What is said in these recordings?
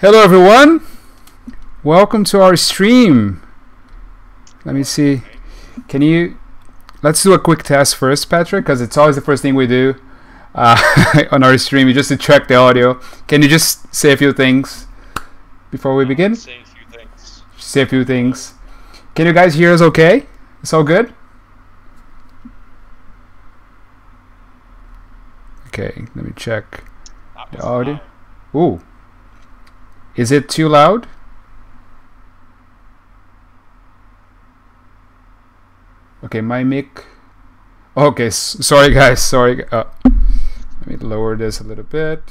Hello everyone, welcome to our stream. Let me see, let's do a quick test first, Patrick, because it's always the first thing we do on our stream, just to check the audio. Can you just say a few things before we begin? Say a few things. Say a few things. Can you guys hear us okay? It's all good? Okay, let me check the audio. Ooh. Is it too loud? Okay, my mic. Okay, sorry guys, sorry. Let me lower this a little bit.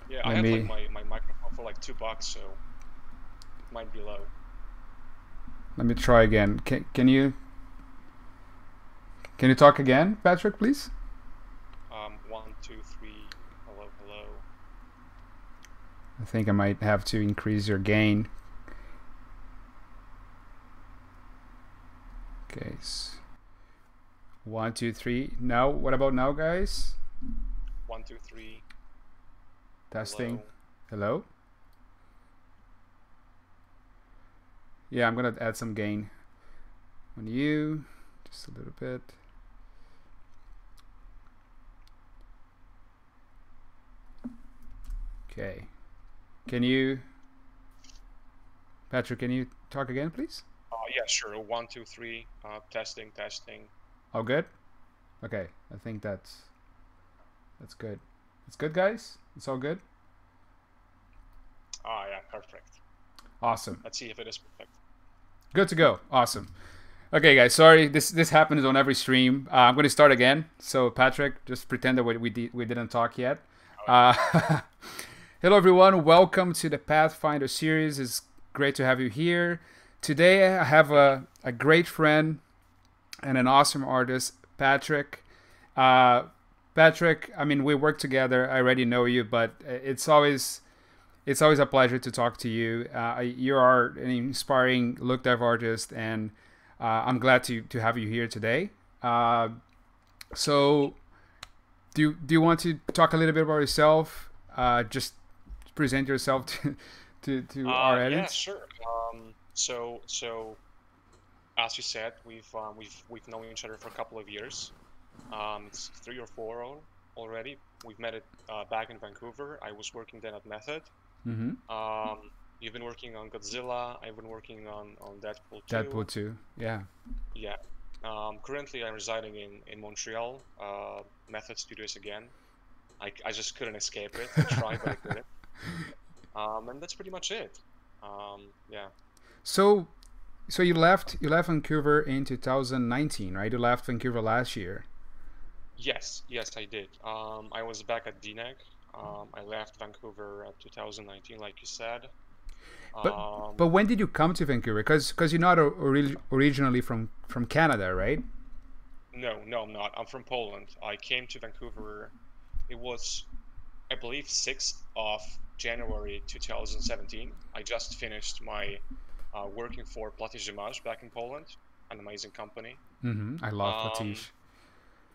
Yeah, I have like my microphone for like $2, so it might be low. Let me try again. Can you talk again, Patrick, please? 1, 2, 3. Hello, hello. I think I might have to increase your gain. Okay. 1, 2, 3. Now, what about now, guys? 1, 2, 3. Testing. Hello? Yeah, I'm gonna add some gain on you, just a little bit. Okay. Patrick, can you talk again, please? Yeah, sure. 1, 2, 3. Testing. All good? Okay, I think that's good. It's good, guys? It's all good? Yeah, perfect. Awesome. Let's see if it is perfect. Good to go. Awesome. Okay, guys, sorry. This happens on every stream. I'm going to start again. So, Patrick, just pretend that we didn't talk yet. Hello, everyone. Welcome to the Pathfinder series. It's great to have you here. Today, I have a great friend and an awesome artist, Patrick. Patrick, I mean, we work together. I already know you, but it's always a pleasure to talk to you. You are an inspiring look dive artist, and I'm glad to have you here today. So, do you want to talk a little bit about yourself? Just present yourself to our audience. Yeah, sure. So as you said, we've known each other for a couple of years. It's 3 or 4 already. We've met it back in Vancouver. I was working then at Method. Mm-hmm. You've been working on Godzilla. I've been working on Deadpool 2. Deadpool 2, yeah. Yeah. Currently, I'm residing in Montreal. Method Studios again. I just couldn't escape it. I tried, but I couldn't. And that's pretty much it. Yeah. So you left Vancouver in 2019, right? You left Vancouver last year. Yes, I did. I was back at DNEG. I left Vancouver at 2019, like you said. But when did you come to Vancouver? Because you're not originally from Canada, right? No, I'm not. I'm from Poland. I came to Vancouver. It was, I believe, 6th of January 2017. I just finished my working for Platish back in Poland, an amazing company. Mm-hmm. I love Platish.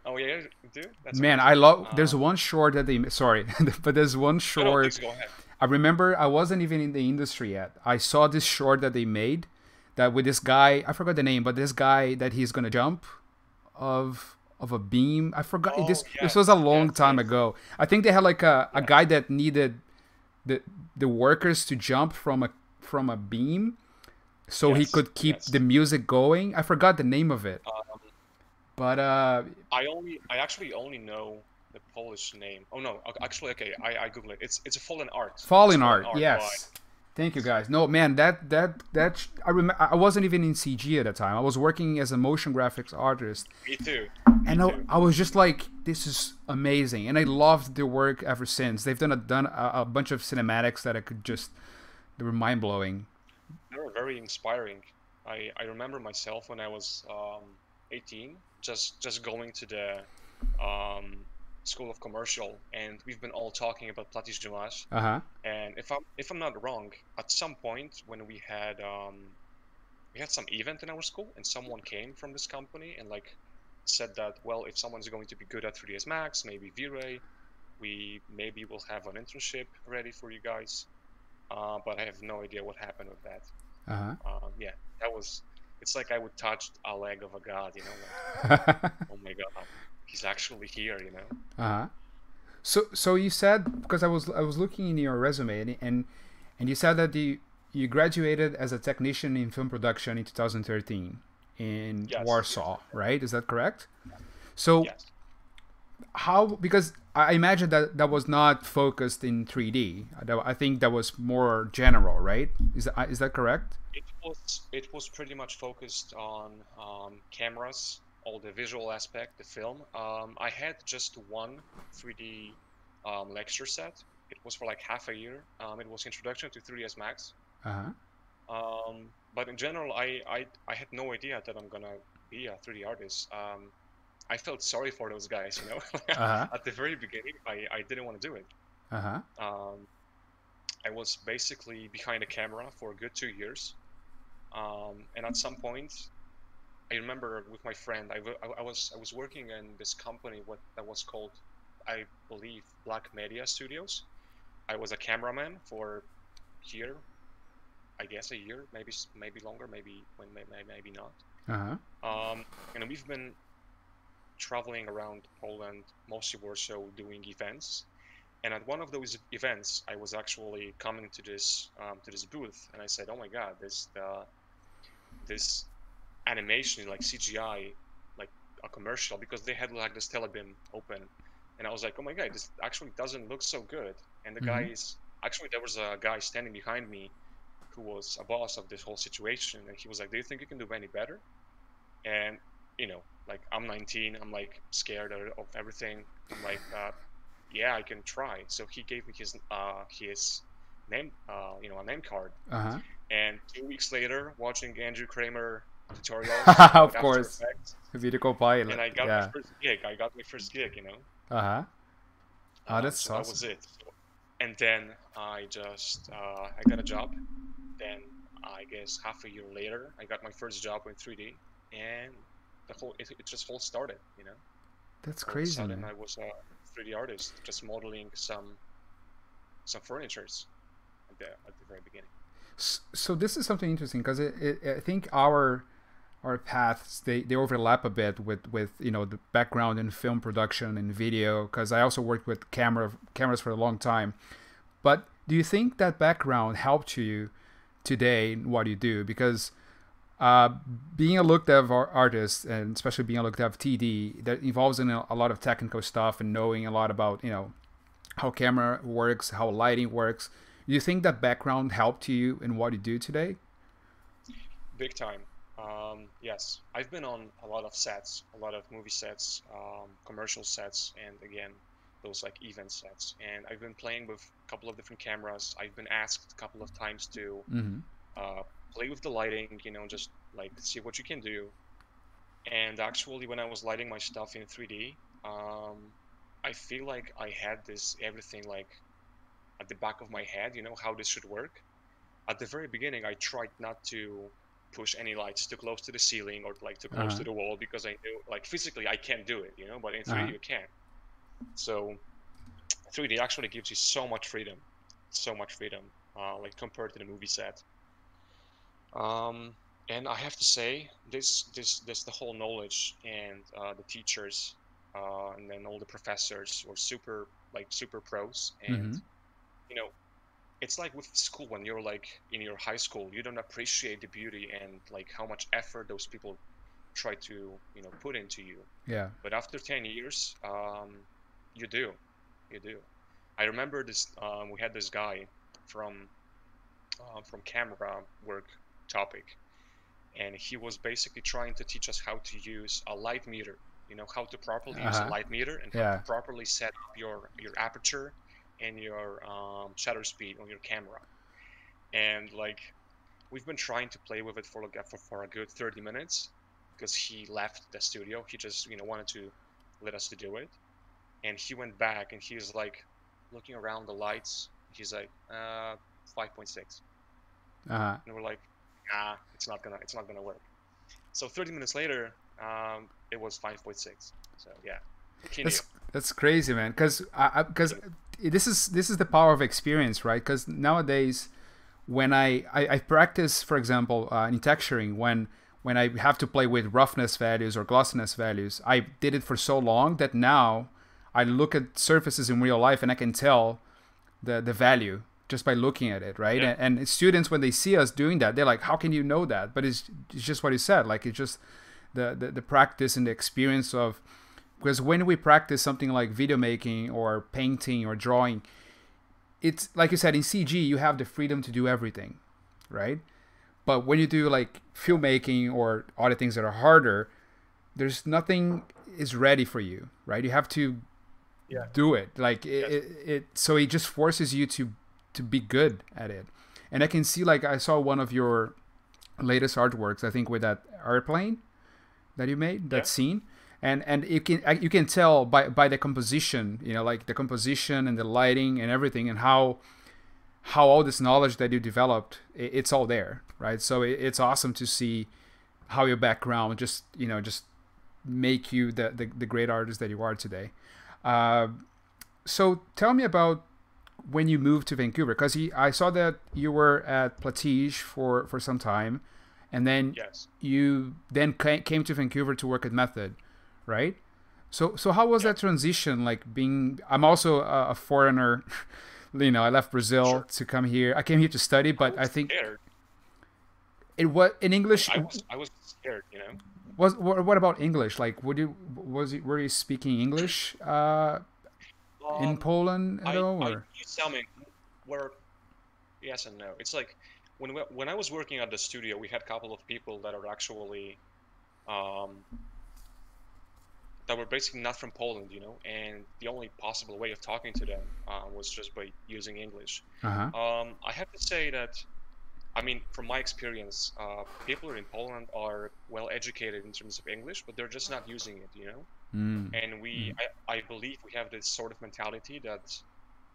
Oh yeah, you do? That's Man, amazing. I love. There's one short that they. Sorry, but there's one short. No, please go ahead. I remember I wasn't even in the industry yet. I saw this short that they made, that with this guy. I forgot the name, but this guy that he's gonna jump, of a beam. I forgot. This was a long time ago. I think they had like a guy that needed the workers to jump from a beam, so he could keep the music going. I forgot the name of it. But I actually only know the Polish name. Oh no, actually, okay, I Google it. It's a Fallen Art. Fallen Art, yes. Thank you, guys. No, man, that I remember. I wasn't even in CG at the time. I was working as a motion graphics artist. Me too. And I was just like, this is amazing, and I loved their work ever since. They've done a bunch of cinematics that they were mind blowing. They were very inspiring. I remember myself when I was 18, just going to the School of Commercial, and we've been all talking about Platish. And if I'm not wrong, at some point when we had some event in our school, and someone came from this company and like said that, well, if someone's going to be good at 3ds Max, maybe V-Ray, we maybe will have an internship ready for you guys. but I have no idea what happened with that. Uh-huh. Yeah, that was. It's like I would touch a leg of a god, you know. Like, oh my god, he's actually here, you know. Uh-huh. So you said, because I was looking in your resume, and you said that you graduated as a technician in film production in 2013 in Yes. Warsaw, right? Is that correct? So Yes. how, because I imagine that that was not focused in 3D. I think that was more general, right? Is that correct? It was pretty much focused on cameras, all the visual aspect, the film. I had just one 3D lecture set. It was for like half a year. It was Introduction to 3ds Max. Uh-huh. But in general, I had no idea that I'm gonna be a 3D artist. I felt sorry for those guys, you know. Uh-huh. At the very beginning, I didn't want to do it. Uh-huh. I was basically behind a camera for a good 2 years. And at some point, I remember with my friend, I was working in this company that was called, I believe, Black Media Studios. I was a cameraman for here, I guess a year, maybe longer, maybe not. Uh-huh. And we've been traveling around Poland, mostly Warsaw, doing events. And at one of those events, I was actually coming to this booth, and I said, "Oh my God, this animation, like CGI, like a commercial," because they had like this telebeam open, and I was like, "Oh my God, this actually doesn't look so good." And the Mm-hmm. guys, actually, there was a guy standing behind me who was a boss of this whole situation, and he was like, "Do you think you can do any better?" And like I'm 19, I'm like scared of everything. I'm like, yeah, I can try. So he gave me his name, a name card. Uh-huh. And 2 weeks later, watching Andrew Kramer tutorials with Of After course. Effects, Video pilot. and I got my Yeah. first gig. I got my first gig. Uh-huh. Oh, that's So that awesome. was it. And then I got a job. Then I guess half a year later, I got my first job in 3D, and it just all started. That's All of a crazy, sudden, man. I was a 3D artist, just modeling some furnitures at the very beginning. So this is something interesting, because I think our paths, they overlap a bit with the background in film production and video, because I also worked with cameras for a long time. But do you think that background helped you today in what you do? Because uh, being a look dev artist, and especially being a look dev TD, that involves in a lot of technical stuff and knowing a lot about how camera works, how lighting works. Do you think that background helped you in what you do today? Big time. Yes, I've been on a lot of sets, a lot of movie sets, commercial sets, and again, those like event sets. And I've been playing with a couple of different cameras. I've been asked a couple of times to Mm-hmm. uh, play with the lighting, just like see what you can do. And actually, when I was lighting my stuff in 3D, I feel like I had this everything like at the back of my head, how this should work. At the very beginning, I tried not to push any lights too close to the ceiling or like too close Uh-huh. to the wall, because I knew like physically I can't do it, but in 3D Uh-huh. you can. So 3D actually gives you so much freedom, like compared to the movie set. Um, and I have to say, this the whole knowledge and the teachers, and then all the professors were super pros. And Mm-hmm. you know, it's like with school, when you're like in your high school, you don't appreciate the beauty and like how much effort those people try to put into you. Yeah. But after 10 years, you do, you do. I remember this. We had this guy from camera work topic, and he was basically trying to teach us how to use a light meter. How to properly use a Uh-huh. light meter and how to Yeah. properly set up your aperture and your shutter speed on your camera. And like we've been trying to play with it for a good 30 minutes, because he left the studio. He just wanted to let us to do it, and he went back and he's like looking around the lights. He's like 5.6, Uh-huh. and we're like, it's not gonna work. So 30 minutes later, it was 5.6. So yeah, he knew. That's crazy, man. Because this is the power of experience, right? Because nowadays, when I practice, for example, in texturing, when I have to play with roughness values or glossiness values, I did it for so long that now I look at surfaces in real life and I can tell the value just by looking at it, right? Yeah. And students, when they see us doing that, they're like, how can you know that? But it's just what you said. Like, it's just the practice and the experience of, because when we practice something like video making or painting or drawing, it's like you said, in CG, you have the freedom to do everything, right? But when you do like filmmaking or other things that are harder, there's nothing is ready for you, right? You have to do it. Like so it just forces you to be good at it. And I can see, like, I saw one of your latest artworks, I think with that airplane that you made, that scene. And you can tell by the composition, you know, like the composition and the lighting and everything, and how all this knowledge that you developed, it's all there, right? So it's awesome to see how your background just make you the great artist that you are today. So tell me about when you moved to Vancouver, because I saw that you were at Platige for some time, and then you then came to Vancouver to work at Method, right? So how was that transition? Like, being, I'm also a foreigner, you know, I left Brazil to come here. I came here to study, but I think scared. It was in English. I was scared, you know. What about English? Like, were you speaking English in Poland at all? Or? You tell me where. Yes and no. It's like when I was working at the studio, we had a couple of people that are actually that were basically not from Poland, you know, and the only possible way of talking to them was just by using English. I have to say that, I mean, from my experience, people in Poland are well educated in terms of English, but they're just not using it, you know. And I believe we have this sort of mentality that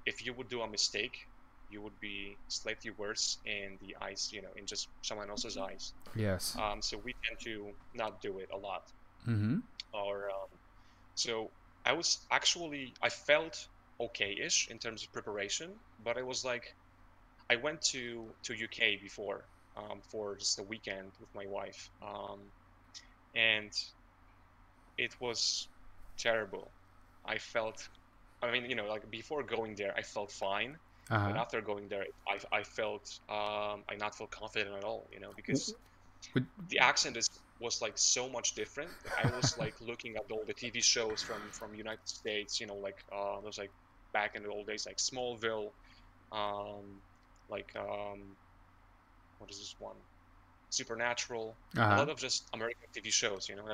if you would do a mistake, you would be slightly worse in the eyes, you know, in just someone else's eyes. Yes. So we tend to not do it a lot. Or so I felt okay-ish in terms of preparation, but I was like, I went to UK before for just a weekend with my wife, and it was terrible. I mean, you know, like before going there, I felt fine, but after going there, I felt I not feel confident at all, you know, because the accent was like so much different. I was like looking at all the TV shows from United States, you know, like those like back in the old days, like Smallville, what is this one? Supernatural, a lot of just American TV shows, you know,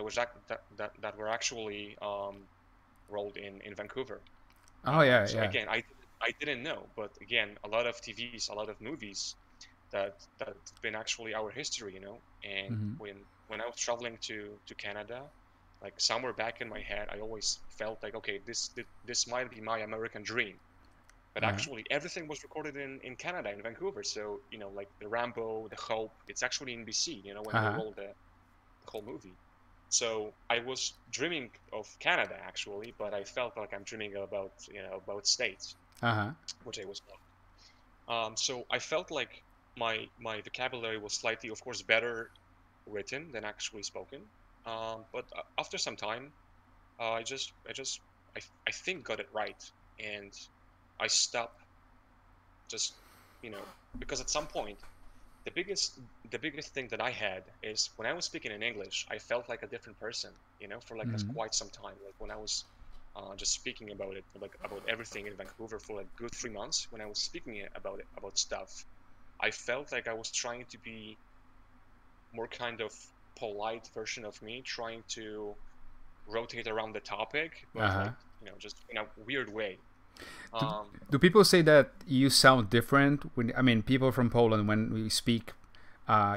that were actually rolled in Vancouver. So again, I didn't know, but again, a lot of TVs, a lot of movies that's been actually our history, you know. And when I was traveling to Canada, like somewhere back in my head, I always felt like, okay, this might be my American dream. But actually, everything was recorded in Canada, in Vancouver. So, you know, like the Rambo, the Hope, it's actually in BC, you know, when they rolled the whole movie. So I was dreaming of Canada, actually, but I felt like I'm dreaming about, you know, about states, which I was not. So I felt like my vocabulary was slightly, of course, better written than actually spoken. But after some time, I think got it right. And I stopped just, you know, because at some point, the biggest thing that I had is when I was speaking in English, I felt like a different person, you know, for like quite some time. Like when I was just speaking about it, like about everything in Vancouver for like good 3 months, when I was speaking about stuff, I felt like I was trying to be more kind of polite version of me, trying to rotate around the topic, but like, you know, just in a weird way. Do people say that you sound different? I mean, people from Poland, when we speak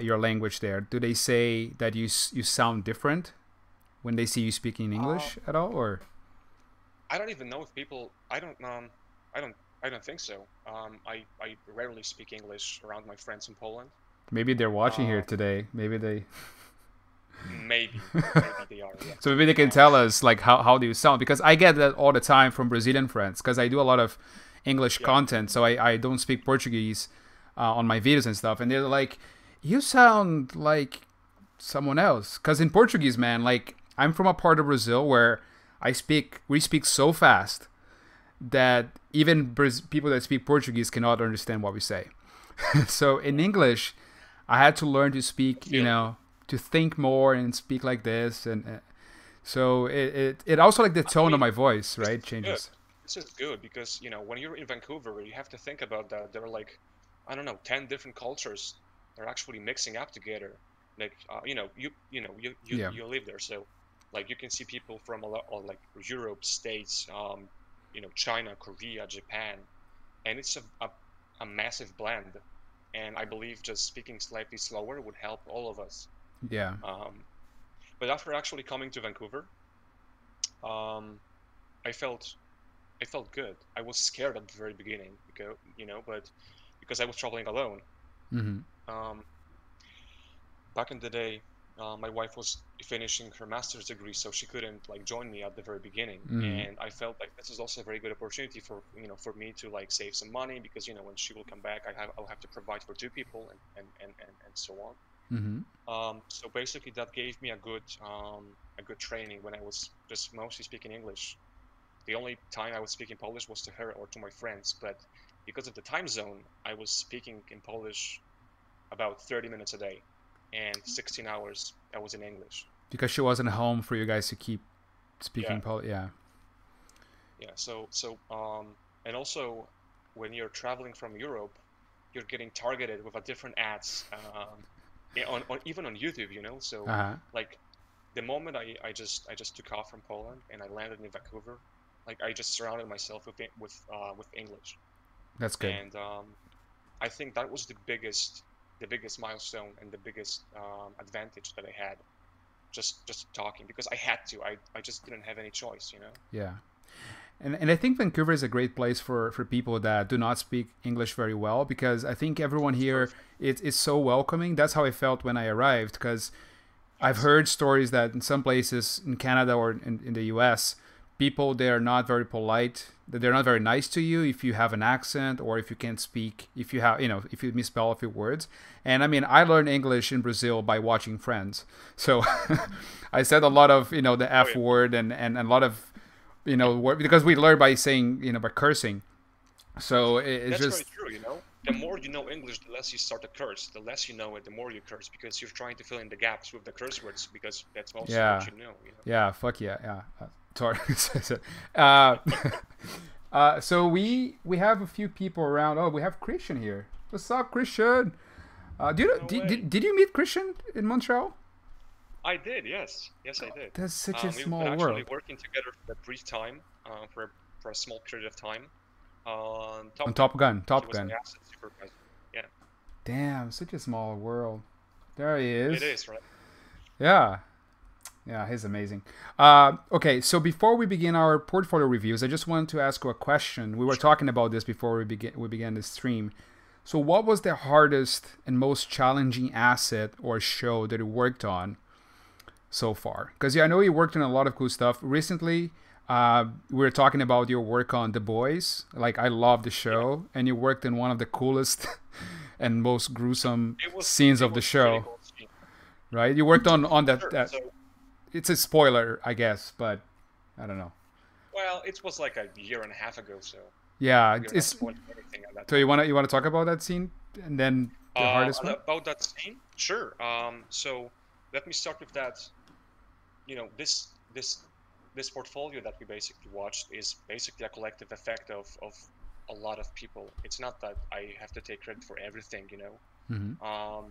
your language there, do they say that you sound different when they see you speaking English at all, or? I don't even know if people. I don't think so. I rarely speak English around my friends in Poland. Maybe they're watching here today. Maybe they. Maybe they are. Yeah. So maybe they can tell us like how do you sound, because I get that all the time from Brazilian friends, because I do a lot of English content, so I don't speak Portuguese, on my videos and stuff, and they're like, "You sound like someone else." Because in Portuguese, man, like I'm from a part of Brazil where we speak so fast that even people that speak Portuguese cannot understand what we say. So in English, I had to learn to speak, to think more and speak like this, and so it also like the tone of my voice, right, changes. This is good because when you're in Vancouver, you have to think about that. There are like, I don't know, 10 different cultures that are actually mixing up together. Like you live there, so like you can see people from a lot of like Europe, States, China, Korea, Japan, and it's a massive blend. And I believe just speaking slightly slower would help all of us. Yeah. But after actually coming to Vancouver, um, I felt I felt good. I was scared at the very beginning but because I was traveling alone. Mm-hmm. Um, Back in the day, my wife was finishing her master's degree, so she couldn't like join me at the very beginning. Mm-hmm. And I felt like this is also a very good opportunity for me to like save some money because when she will come back, I'll have to provide for two people and so on. So basically, that gave me a good training when I was just mostly speaking English. The only time I was speaking Polish was to her or to my friends, but because of the time zone, I was speaking in Polish about 30 minutes a day, and 16 hours I was in English. Because she wasn't home for you guys to keep speaking Yeah. Polish. Yeah. Yeah. And also when you're traveling from Europe, you're getting targeted with a different ads even on YouTube. So like the moment I just took off from Poland and I landed in Vancouver, like I just surrounded myself with English. That's good. And I think that was the biggest milestone and the biggest advantage that I had, just talking, because I had to. I just didn't have any choice. Yeah. And I think Vancouver is a great place for people that do not speak English very well, because I think everyone here is so welcoming. That's how I felt when I arrived, because I've heard stories that in some places in Canada or in the US, people, they are not very polite, that they're not very nice to you if you have an accent or if you can't speak, if you have, if you misspell a few words. And I mean, I learned English in Brazil by watching Friends. So I said a lot of, the F word and a lot of, because we learn by saying, by cursing. So it's That's just very true. The more you know English, the less you start to curse. The less you know it, the more you curse, because you're trying to fill in the gaps with the curse words, because that's mostly what you know. Yeah, fuck yeah. Sorry. So we have a few people around. Oh, we have Christian here. What's up, Christian? Did you meet Christian in Montreal? I did, yes. Yes, I did. That's such a small world. We've been actually working together for a brief time, for a small period of time. On Top Gun. Yeah. Damn, such a small world. There he is. It is, right? Yeah. Yeah, he's amazing. Okay, so before we begin our portfolio reviews, I just wanted to ask you a question. We were talking about this before we began the stream. So what was the hardest and most challenging asset or show that you worked on so far? Because I know you worked on a lot of cool stuff. Recently, we were talking about your work on The Boys. Like, I love the show, and you worked in one of the coolest and most gruesome scenes of the show. Really cool scene. Right? You worked on that. Sure. So, it's a spoiler, I guess, but I don't know. Well, it was like a year and a half ago, so yeah, it's. So you wanna talk about that scene, and then the hardest one? About that scene, sure. So let me start with that. This portfolio that we basically watched is basically a collective effect of a lot of people. It's not that I have to take credit for everything, Mm-hmm.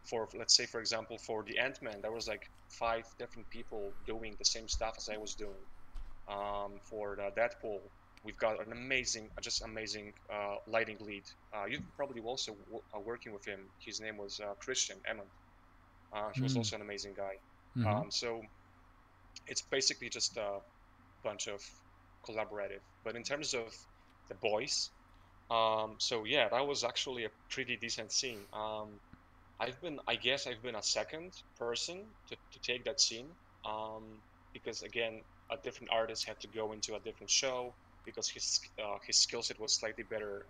For, let's say, for example, for the Ant-Man, there was like 5 different people doing the same stuff as I was doing. For the Deadpool, we've got an amazing lighting lead. You probably also working with him. His name was Christian Emmett. He was also an amazing guy. Mm-hmm. So it's basically just a bunch of collaborative. But in terms of The Boys, so yeah, that was actually a pretty decent scene. I guess I've been a second person to take that scene, because again, a different artist had to go into a different show because his skill set was slightly better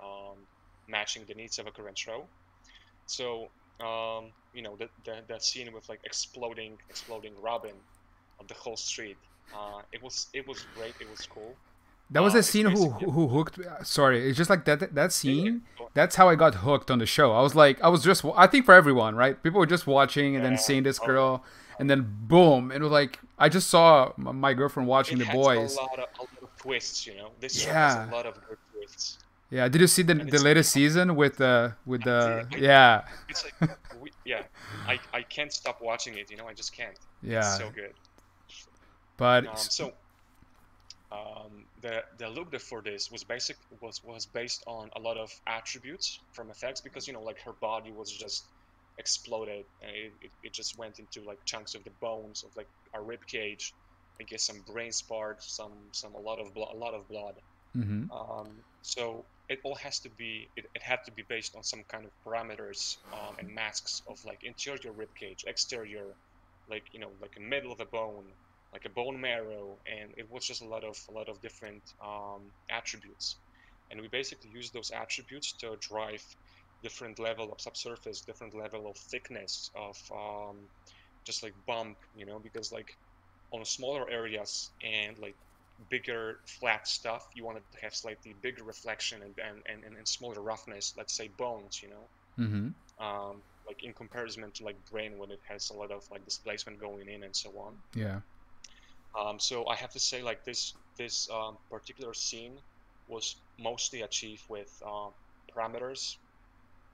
matching the needs of a current show. So you know, that scene with like exploding Robin on the whole street. It was great. It was cool. That was a It's scene basically who hooked. Sorry, it's just like that yeah, yeah, scene. That's how I got hooked on the show. I was just, I think for everyone, right? People were just watching and then yeah. seeing this Oh yeah. girl, and then boom, it was like I just saw my girlfriend watching It The has Boys. a lot of twists. You know, this show has a Yeah, lot of good twists, yeah. Did you see and the it's latest season with I did. yeah, It's like yeah. I can't stop watching it. You know, I just can't. It's yeah, so good. but So the look for this was based on a lot of attributes from effects, because you know, like, her body was just exploded, and it just went into like chunks of the bones of like a rib cage, I guess some brain parts, some a lot of blood. mm-hmm, So it all has to be it had to be based on some kind of parameters, and masks of like interior rib cage, exterior, like, you know, like a middle of a bone, like a bone marrow, and it was just a lot of different attributes, and we basically use those attributes to drive different level of subsurface, different level of thickness of just like bump, you know, because like on smaller areas and like bigger flat stuff, you want to have slightly bigger reflection and smaller roughness, let's say bones, you know, mm-hmm, like in comparison to like brain when it has a lot of like displacement going in and so on. yeah, So I have to say, like, this particular scene was mostly achieved with parameters,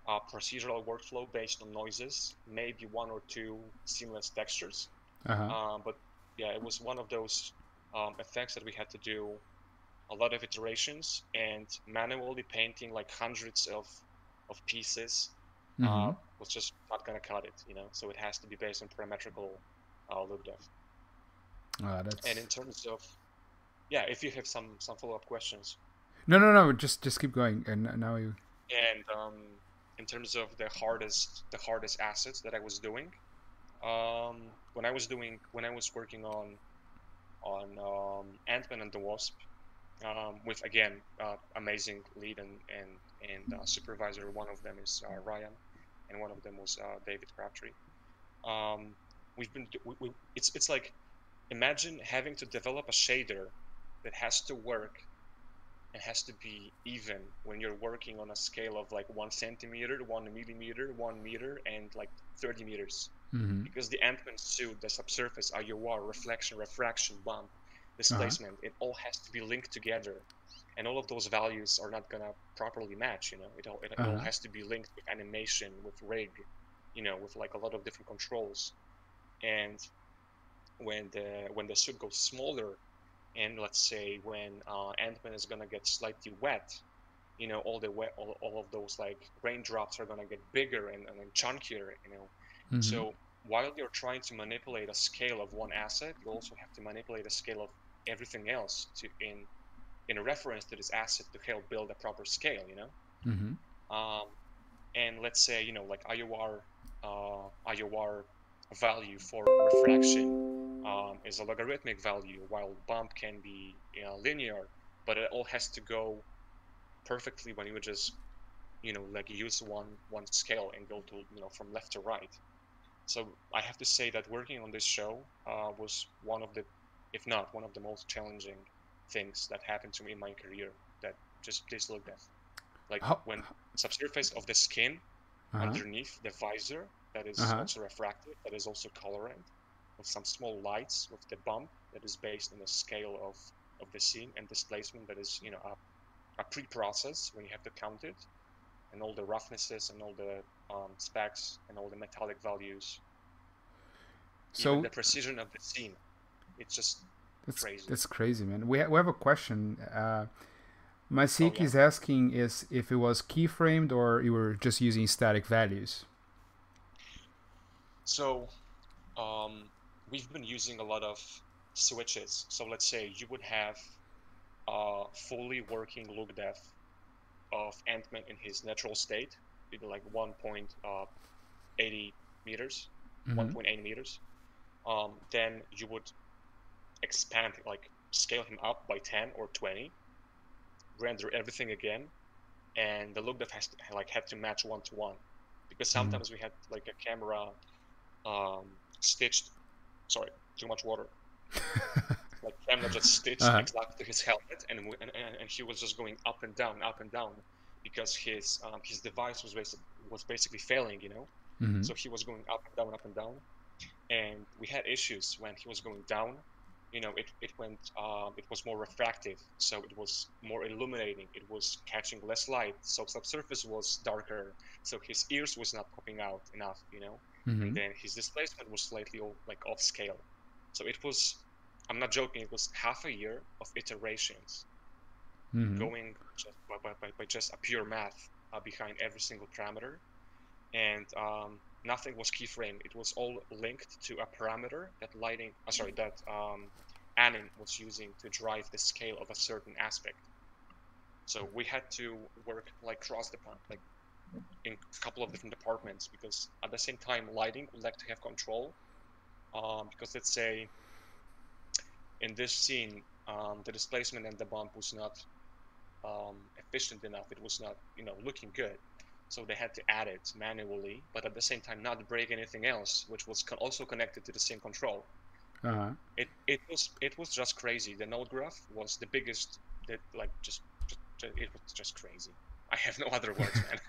procedural workflow based on noises, maybe one or two seamless textures. uh huh, But yeah, it was one of those effects that we had to do a lot of iterations, and manually painting like hundreds of pieces mm-hmm. was just not gonna cut it, you know. So it has to be based on parametrical look depth. And That's in terms of, yeah, if you have some follow-up questions, no, just keep going, and now you, and in terms of the hardest assets that I was doing, when I was working on Ant-Man and the Wasp, with again amazing lead and supervisor. One of them is Ryan, and one of them was David Crabtree. Um, we've been it's like, imagine having to develop a shader that has to work and has to be even when you're working on a scale of like 1 centimeter, 1 millimeter, 1 meter, and like 30 meters. mm-hmm, Because the Ant-Man suit, the subsurface, IOR, reflection, refraction, bump, uh huh, displacement, it all has to be linked together. And all of those values are not gonna properly match, you know. It uh all huh, has to be linked with animation, with rig, you know, with like a lot of different controls. And when the suit goes smaller, and let's say when Ant-Man is gonna get slightly wet, you know, all of those like raindrops are gonna get bigger and chunkier, you know. mm-hmm, So while you're trying to manipulate a scale of one asset, you also have to manipulate a scale of everything else to in a reference to this asset to help build a proper scale, you know. mm-hmm, Um, and let's say, you know, like IOR value for refraction is a logarithmic value, while bump can be, you know, linear, but it all has to go perfectly when you just, you know, like use one scale and go to, you know, from left to right. So I have to say that working on this show was one of the, if not one of the most challenging things that happened to me in my career. That just please look at, like, how, when subsurface of the skin uh huh, underneath the visor that uh is huh, also refractive, that is also colorant, with some small lights, with the bump that is based on the scale of the scene, and displacement that is, you know, a pre-process when you have to count it, and all the roughnesses and all the specs and all the metallic values, even so the precision of the scene. It's just crazy. that's crazy, man. We have a question. Oh Masik yeah. is asking is if it was keyframed or you were just using static values. So we've been using a lot of switches. So let's say you would have a fully working look depth of Ant-Man in his natural state, maybe like 1.80 meters, Mm-hmm. 1.8 meters. Then you would expand, like scale him up by 10 or 20, render everything again, and the look that has to, like had to match 1-to-1, because sometimes we had like a camera stitched. Sorry, too much water. Like camera just stitched exactly to his helmet, and he was just going up and down, because his device was basically failing, you know. So he was going up and down, and we had issues when he was going down. You know, it was more refractive, so it was more illuminating. It was catching less light, so subsurface was darker, so his ears was not popping out enough, you know. And then his displacement was slightly off scale. So it was, I'm not joking, it was half a year of iterations, going just by just a pure math behind every single parameter, and nothing was keyframed. It was all linked to a parameter that Anim was using to drive the scale of a certain aspect. So we had to work like like in a couple of different departments, because at the same time lighting would like to have control, because let's say in this scene the displacement and the bump was not efficient enough. It was not, you know, looking good. So they had to add it manually, but at the same time not break anything else, which was also connected to the same control. It was just crazy. The node graph was the biggest. It was just crazy. I have no other words, man.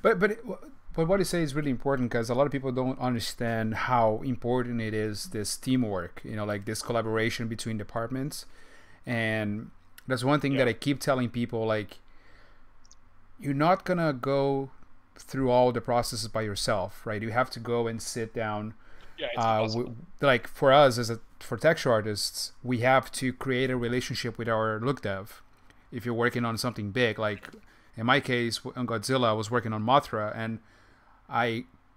but what you say is really important, because a lot of people don't understand how important it is, this teamwork. You know, like this collaboration between departments, and that's one thing that I keep telling people. Like, you're not gonna go through all the processes by yourself, right? You have to go and sit down. Like for us for texture artists, we have to create a relationship with our look dev. If you're working on something big, like in my case on Godzilla, I was working on Mothra, and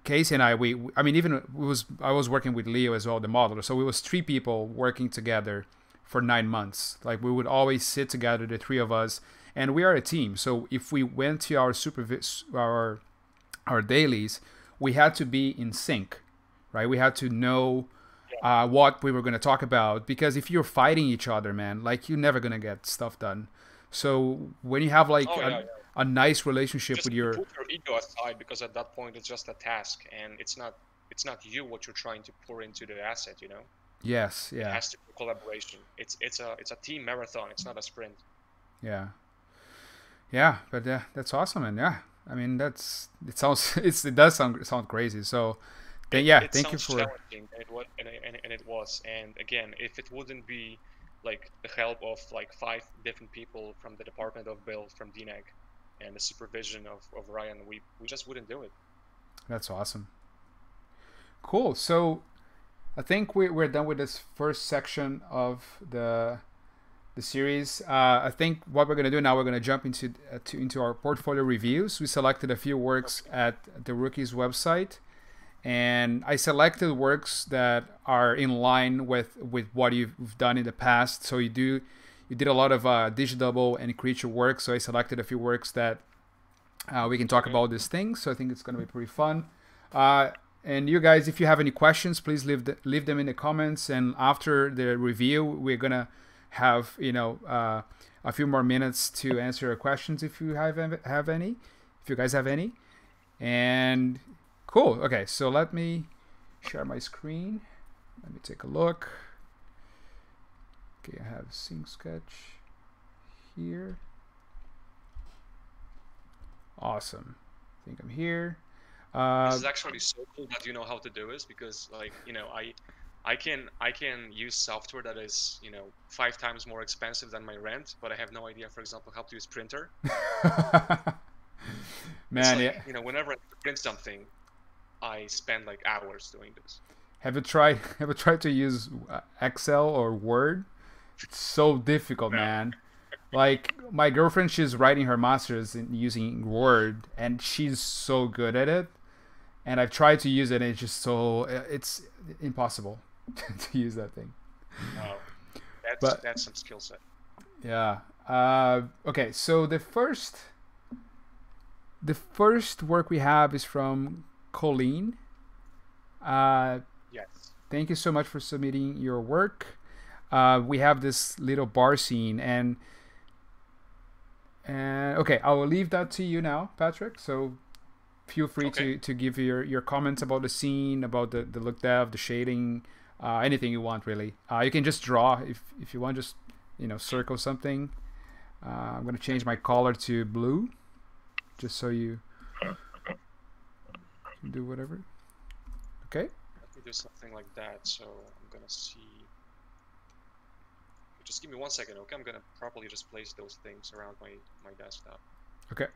Casey and I was working with Leo as well, the modeler. So we was 3 people working together for 9 months. Like, we would always sit together, the 3 of us, and we are a team. So if we went to our dailies, we had to be in sync, right? We had to know what we were going to talk about, because if you're fighting each other, man, like, you're never going to get stuff done. So when you have like a nice relationship just with your put your ego aside, because at that point it's just a task, and it's not you what you're trying to pour into the asset, you know. Yes, yeah. It has to be collaboration. It's a team marathon. It's not a sprint. Yeah. Yeah, but that's awesome, and I mean, it does sound crazy. So thank you for challenging, and it was. And again, if it wouldn't be like the help of like 5 different people from the Department of Build, from DNEG, and the supervision of Ryan, we just wouldn't do it. That's awesome. Cool. So I think we're done with this first section of the series. I think what we're going to do now, we're going to jump into our portfolio reviews. We selected a few works at the Rookies website, and I selected works that are in line with what you've done in the past. So you did a lot of digidouble and creature work, so I selected a few works that we can talk about these things. So I think it's going to be pretty fun. And you guys, if you have any questions, please leave them in the comments, and after the review we're going to have a few more minutes to answer your questions if you have any, if you guys have any. And cool. Okay, so let me share my screen. Let me take a look. Okay, I have Sync Sketch here. Awesome. I think I'm here. This is actually so cool that you know how to do this, because like, you know, I can use software that is, you know, 5 times more expensive than my rent, but I have no idea, for example, how to use printer. Man, like, you know, whenever I print something, I spend like hours doing this. Have you tried to use Excel or Word? It's so difficult, man. Like, my girlfriend, she's writing her master's using Word, and she's so good at it. And I've tried to use it, and it's impossible to use that thing. Wow. That's some skill set. Yeah. Okay, so the first work we have is from Colleen. Yes. Thank you so much for submitting your work. We have this little bar scene, and And okay, I will leave that to you now, Patrick. So feel free Okay. to give your comments about the scene, about the look depth, the shading, anything you want really. You can just draw if you want, just circle something. I'm gonna change my color to blue, just so you can do whatever. Okay. Let me do something like that. So I'm gonna see. Just give me 1 second, okay? I'm gonna properly just place those things around my desktop. Okay.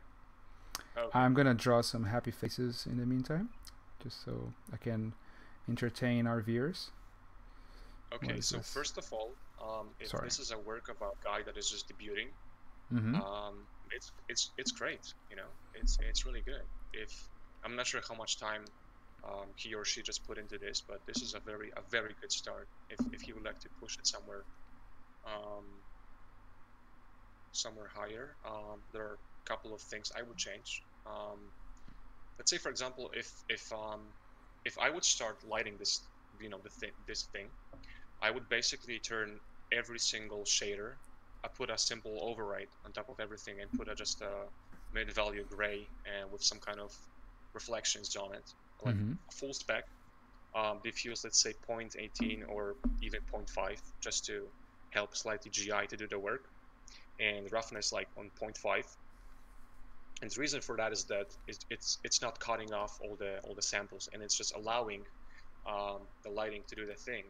I'm gonna draw some happy faces in the meantime, just so I can entertain our viewers. Okay, so this? First of all, if this is a work of a guy that is just debuting, it's great. It's really good. If I'm not sure how much time he or she just put into this, but this is a very good start. If he would like to push it somewhere higher, there are a couple of things I would change. Let's say, for example, if I would start lighting this, this thing, I would basically turn every single shader. I put a simple override on top of everything and put just a mid-value gray and with some kind of reflections on it, like a full spec. Diffuse, let's say 0.18 or even 0.5, just to help slightly GI to do the work, and roughness like on 0.5. And the reason for that is that it's not cutting off all the samples, and it's just allowing the lighting to do the thing,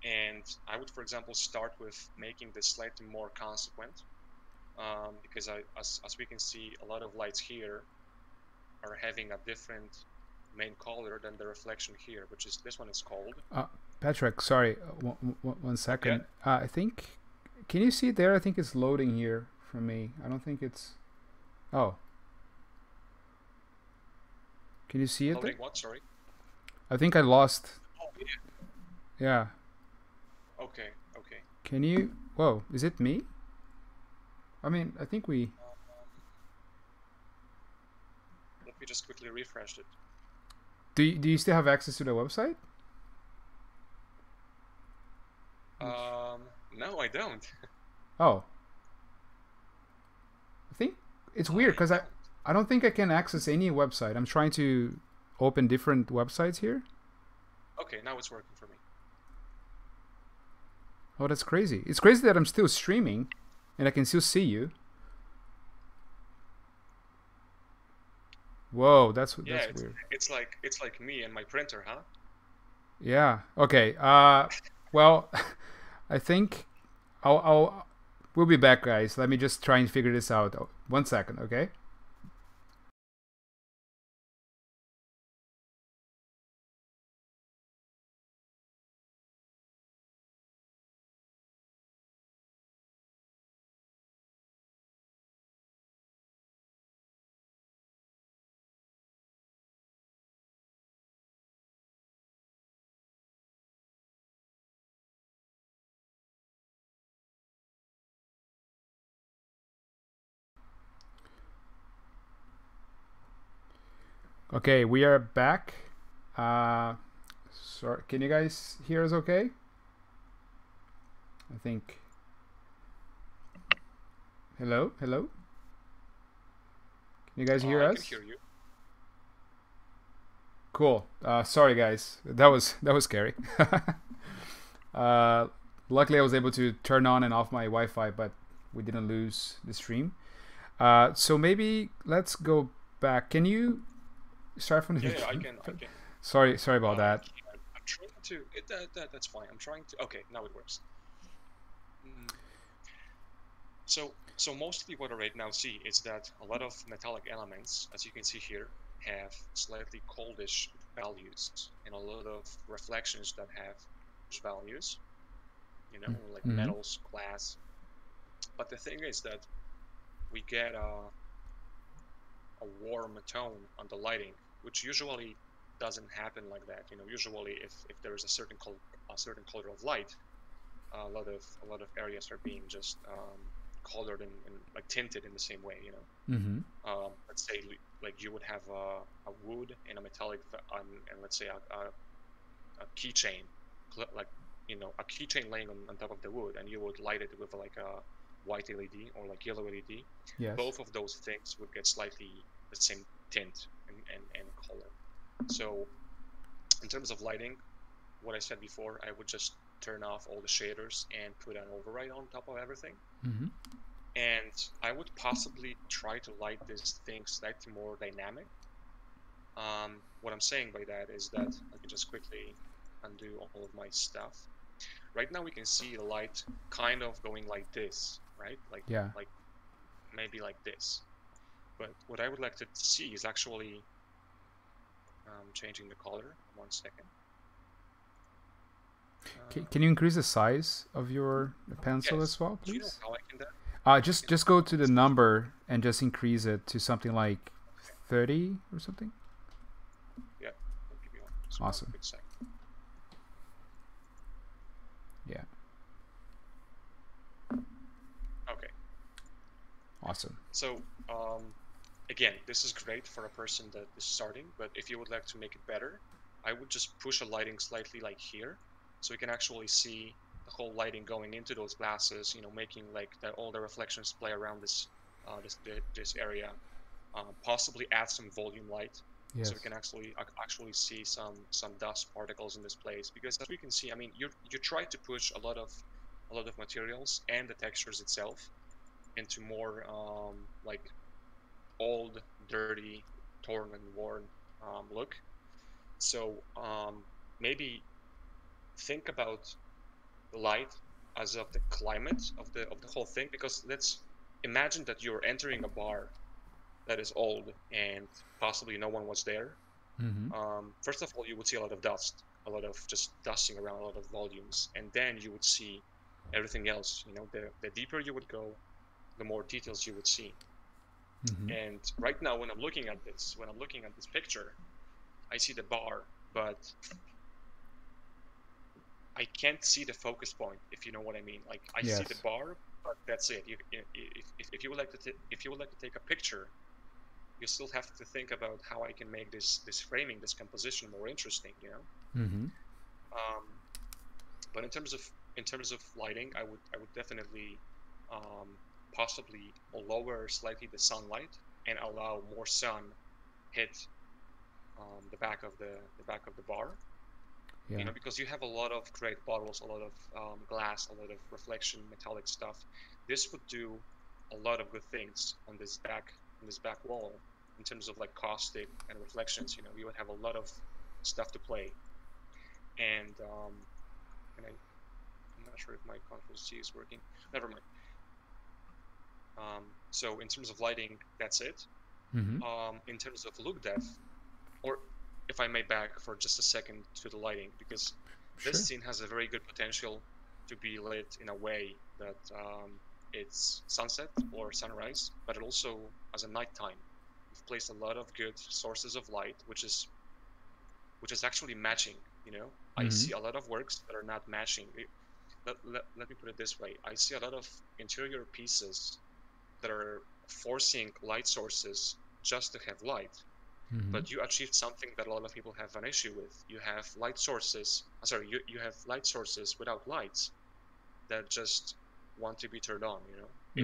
And I would, for example, start with making this slightly more consequent, because as we can see, a lot of lights here are having a different main color than the reflection here, which is this one is called. Patrick, sorry, one second. Yeah. I think, can you see it there? I think it's loading here for me. I don't think it's. Oh. Can you see it? Loading what? Sorry. I think I lost. Oh yeah. Yeah. Okay. Okay. Can you? Whoa! Is it me? I mean, I think we. Let me just quickly refresh it. Do you still have access to the website? No, I don't. Oh. I think it's weird because I don't think I can access any website. I'm trying to open different websites here. Okay, now it's working for me. Oh, that's crazy. It's crazy that I'm still streaming and I can still see you. Whoa, that's weird. It's like me and my printer, huh? Yeah. Okay. Well, I think we'll be back, guys. Let me just try and figure this out. 1 second, okay? Okay, we are back. Sorry, can you guys hear us okay? I think. Hello? Hello? Can you guys hear us? I can hear you. Cool. Sorry, guys. That was scary. Luckily, I was able to turn on and off my Wi-Fi, but we didn't lose the stream. So maybe let's go back. Can you start from the beginning? Yeah, I can. Sorry about that. I'm trying to. That's fine. I'm trying to. Okay, now it works. So mostly what I right now see is that a lot of metallic elements, as you can see here, have slightly coldish values, and a lot of reflections that have values. Like metals, glass. But the thing is that we get a warm tone on the lighting, which usually doesn't happen like that. Usually if there is a certain color of light, a lot of areas are being just colored and like tinted in the same way. Let's say like you would have a wood and a metallic and let's say a keychain, like a keychain laying on top of the wood, and you would light it with like a white LED or like yellow LED, Yes. both of those things would get slightly the same tint and color. So in terms of lighting, what I said before, I would just turn off all the shaders and put an override on top of everything. Mm-hmm. And I would possibly try to light this thing slightly more dynamic. What I'm saying by that is that I can just quickly undo all of my stuff. Right now we can see the light kind of going like this, right? Like maybe like this. But what I would like to see is actually changing the color. 1 second. Can you increase the size of your pencil yes. as well, please? Do you know how I can do that? Just go to the number and just increase it to something like 30 or something. Yeah, I'll give you one. Awesome. Yeah. Okay. Awesome. So again, this is great for a person that is starting, but if you would like to make it better, I would just push a lighting slightly like here, so you can actually see the whole lighting going into those glasses, you know, making like all the reflections play around this this area. Possibly add some volume light, so we can actually see some dust particles in this place. Because as we can see, I mean, you try to push a lot of materials and the textures itself into more like old, dirty, torn and worn look. So maybe think about the light as of the climate of the whole thing, because let's imagine that you're entering a bar that is old and possibly no one was there. Mm-hmm. First of all, you would see a lot of dust, a lot of just dusting around, a lot of volumes, and then you would see everything else. You know, the deeper you would go, the more details you would see. Mm-hmm. And right now, when I'm looking at this picture, I see the bar, but I can't see the focus point, if you know what I mean. Like I see the bar, but that's it. If you would like to take a picture, you still have to think about how I can make this framing, this composition more interesting, you know. Mm-hmm. But in terms of lighting, I would definitely possibly lower slightly the sunlight and allow more sun hit the back of the bar. You know, because you have a lot of great bottles, a lot of glass, a lot of reflection, metallic stuff. This would do a lot of good things on this back wall in terms of like caustic and reflections. You know, you would have a lot of stuff to play. And I'm not sure if my Ctrl C is working. Never mind. So in terms of lighting, that's it. Mm-hmm. In terms of look depth, or if I may back for just a second to the lighting, because this scene has a very good potential to be lit in a way that it's sunset or sunrise, but it also as a nighttime. We've placed a lot of good sources of light, which is actually matching. You know, I see a lot of works that are not matching. Let me put it this way: I see a lot of interior pieces that are forcing light sources just to have light. Mm-hmm. But you achieved something that a lot of people have an issue with. You have light sources. You have light sources without lights that just want to be turned on. You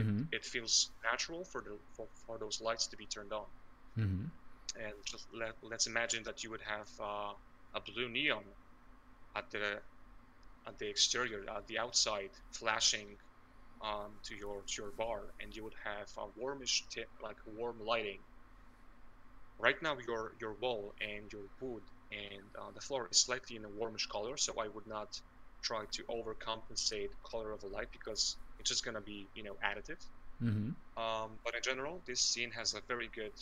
know, it feels natural for those lights to be turned on. Mm-hmm. And just let's imagine that you would have a blue neon at the exterior, at the outside, flashing to your bar, and you would have a warmish like warm lighting. Right now, your wall and your wood and the floor is slightly in a warmish color, so I would not try to overcompensate color of the light, because it's just gonna be, you know, additive. Mm-hmm. But in general, this scene has a very good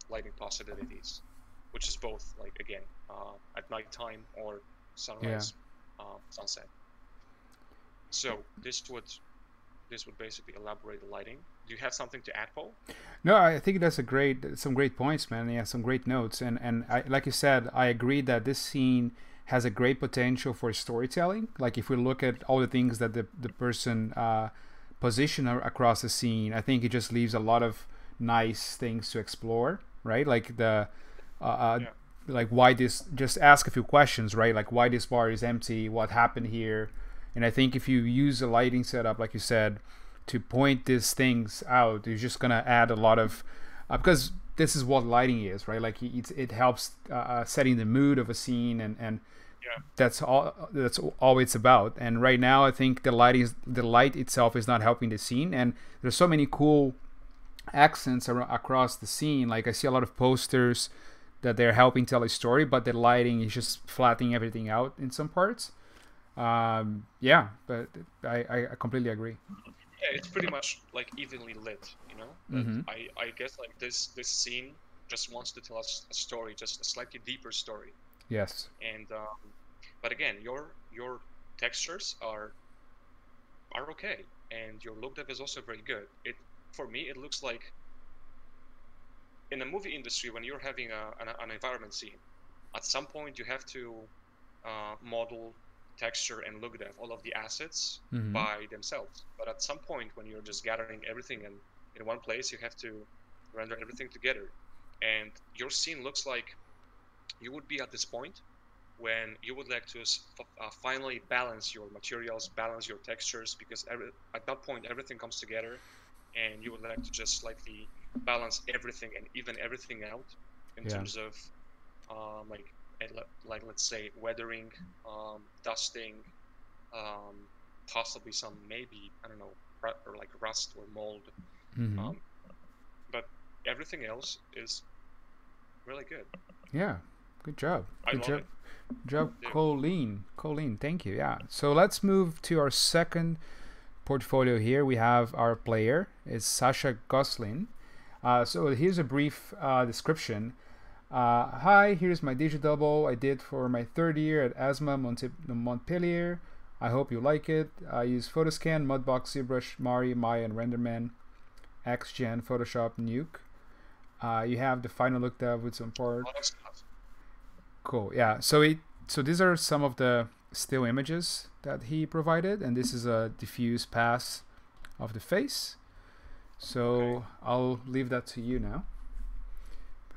lighting possibilities, which is both like again at nighttime or sunrise, sunset. So this would basically elaborate the lighting. Do you have something to add, Paul? No, I think that's some great points, man. Yeah, some great notes, and I, like you said, I agree that this scene has a great potential for storytelling. Like if we look at all the things that the person position across the scene, I think it just leaves a lot of nice things to explore, right? Like like why this, just ask a few questions, right? Like why this bar is empty, what happened here, And I think if you use a lighting setup, like you said, to point these things out, you're just gonna add a lot of because this is what lighting is, right? Like it helps setting the mood of a scene, and Yeah. that's all it's about. And right now, I think the light itself is not helping the scene, and there's so many cool accents across the scene. Like I see a lot of posters that they're helping tell a story, but the lighting is just flattening everything out in some parts. Yeah, but I completely agree. Yeah, it's pretty much like evenly lit, you know. But Mm-hmm. I guess like this scene just wants to tell us a story, just a slightly deeper story. Yes. And but again, your textures are okay, and your look depth is also very good. It for me it looks like in the movie industry when you're having an environment scene, at some point you have to model texture and look depth, all of the assets Mm-hmm. by themselves. But at some point when you're just gathering everything in one place, you have to render everything together. And your scene looks like you would be at this point when you would like to finally balance your materials, balance your textures, because at that point everything comes together, and you would like to just slightly balance everything and even everything out in Yeah. terms of like let's say weathering, dusting, um, possibly some maybe I don't know or like rust or mold, Mm-hmm. um, but everything else is really good. Yeah. Good job. I Good love job. it. Good job, Dude. Colleen. Thank you. Yeah. So let's move to our second portfolio here. We have our player. It's Sasha Goslin. So here's a brief description. Hi, here's my digidouble I did for my third year at ASMA Montpellier. I hope you like it. I use Photoscan, Mudbox, ZBrush, Mari, Maya, and RenderMan, XGen, Photoshop, Nuke. You have the final look depth with some part. Cool. Yeah. So these are some of the still images that he provided, and this is a diffuse pass of the face. So Okay. I'll leave that to you now.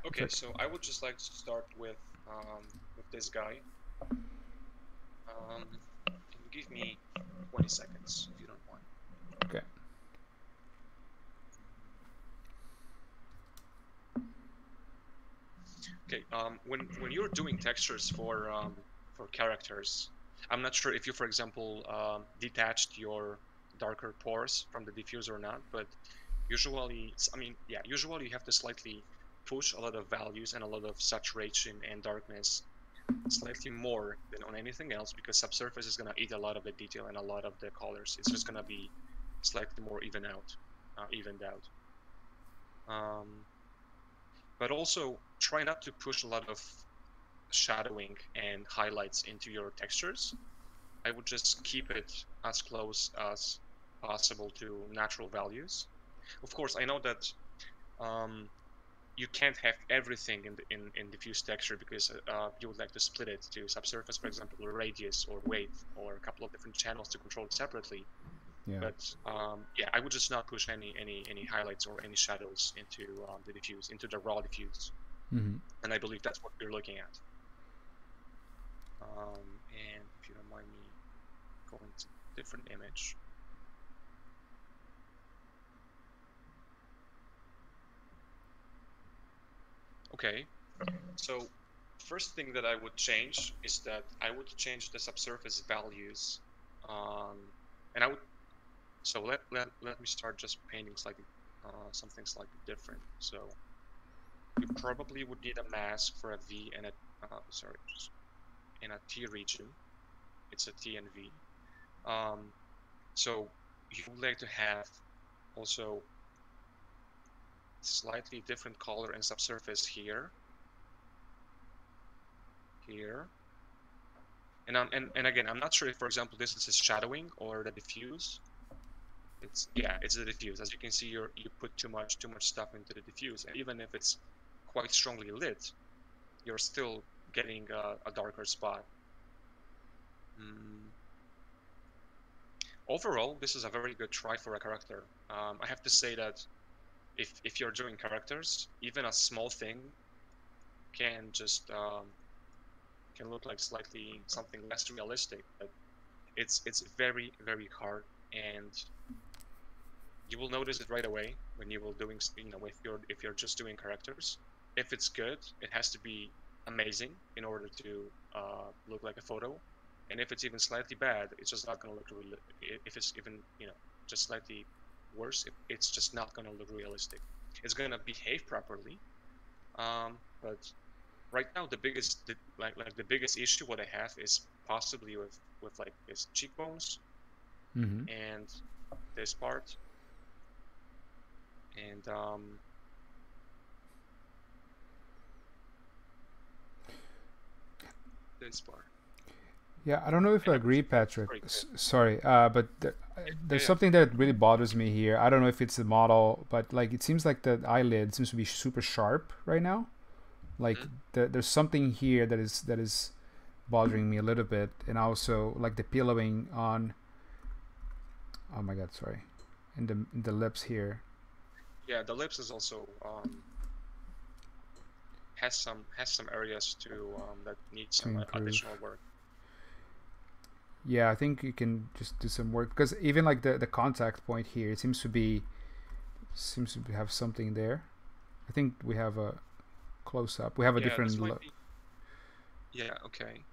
Okay, so I would just like to start with this guy. Can you give me 20 seconds if you don't mind? Okay. Okay. When you're doing textures for characters, I'm not sure if you, for example, detached your darker pores from the diffuser or not, but usually, I mean, yeah, usually you have to slightly push a lot of values and a lot of saturation and darkness slightly more than on anything else, because subsurface is going to eat a lot of the detail and a lot of the colors. It's just going to be slightly more evened out. But also try not to push a lot of shadowing and highlights into your textures. I would just keep it as close as possible to natural values. Of course, I know that you can't have everything in diffuse texture, because you would like to split it to subsurface, for example, or radius or weight or a couple of different channels to control it separately. Yeah. But yeah, I would just not push any highlights or any shadows into the diffuse, into the raw diffuse. Mm-hmm. And I believe that's what we're looking at. And if you don't mind me going to a different image. Okay, so first thing that I would change is that I would change the subsurface values, and I would. So let me start just painting slightly something slightly different. So you probably would need a mask for a V and a sorry, just in a T region. It's a T and V. So you would like to have also slightly different color and subsurface here, and again, I'm not sure if, for example, this is shadowing or the diffuse. It's the diffuse. As you can see, you put too much stuff into the diffuse, and even if it's quite strongly lit, you're still getting a darker spot. Overall, this is a very good try for a character. I have to say that if you're doing characters, even a small thing can just can look like slightly something less realistic, but it's very, very hard, and you will notice it right away when you will doing, if you're just doing characters. If it's good, it has to be amazing in order to look like a photo, and if it's even slightly bad, it's just not going to look really. If it's even just slightly worse, it's just not going to look realistic. It's going to behave properly, but right now the biggest issue what I have is possibly with like his cheekbones and this part and this part. Yeah, I don't know if I agree, Patrick. Sorry, but there's something that really bothers me here. I don't know if it's the model, but like it seems like the eyelid seems to be super sharp right now. Like there's something here that is bothering me a little bit, and also like the pillowing on. Oh my God, sorry, in the lips here. Yeah, the lips is also has some areas to that need some additional work. Yeah, I think you can just do some work because even like the contact point here, it seems to have something there. I think we have a close up. We have a different look. Yeah. Okay.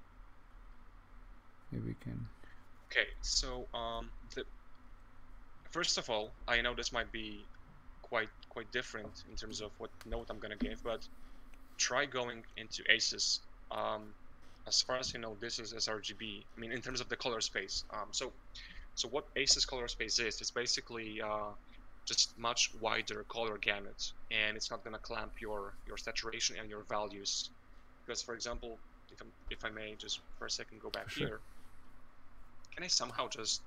Maybe we can. Okay. So first of all, I know this might be quite different in terms of what note I'm gonna give, but try going into aces. As far as you know, this is sRGB. I mean, in terms of the color space. So what aces color space is, it's basically just much wider color gamut, and it's not gonna clamp your saturation and your values. Because, for example, if I may just for a second go back here, can I somehow just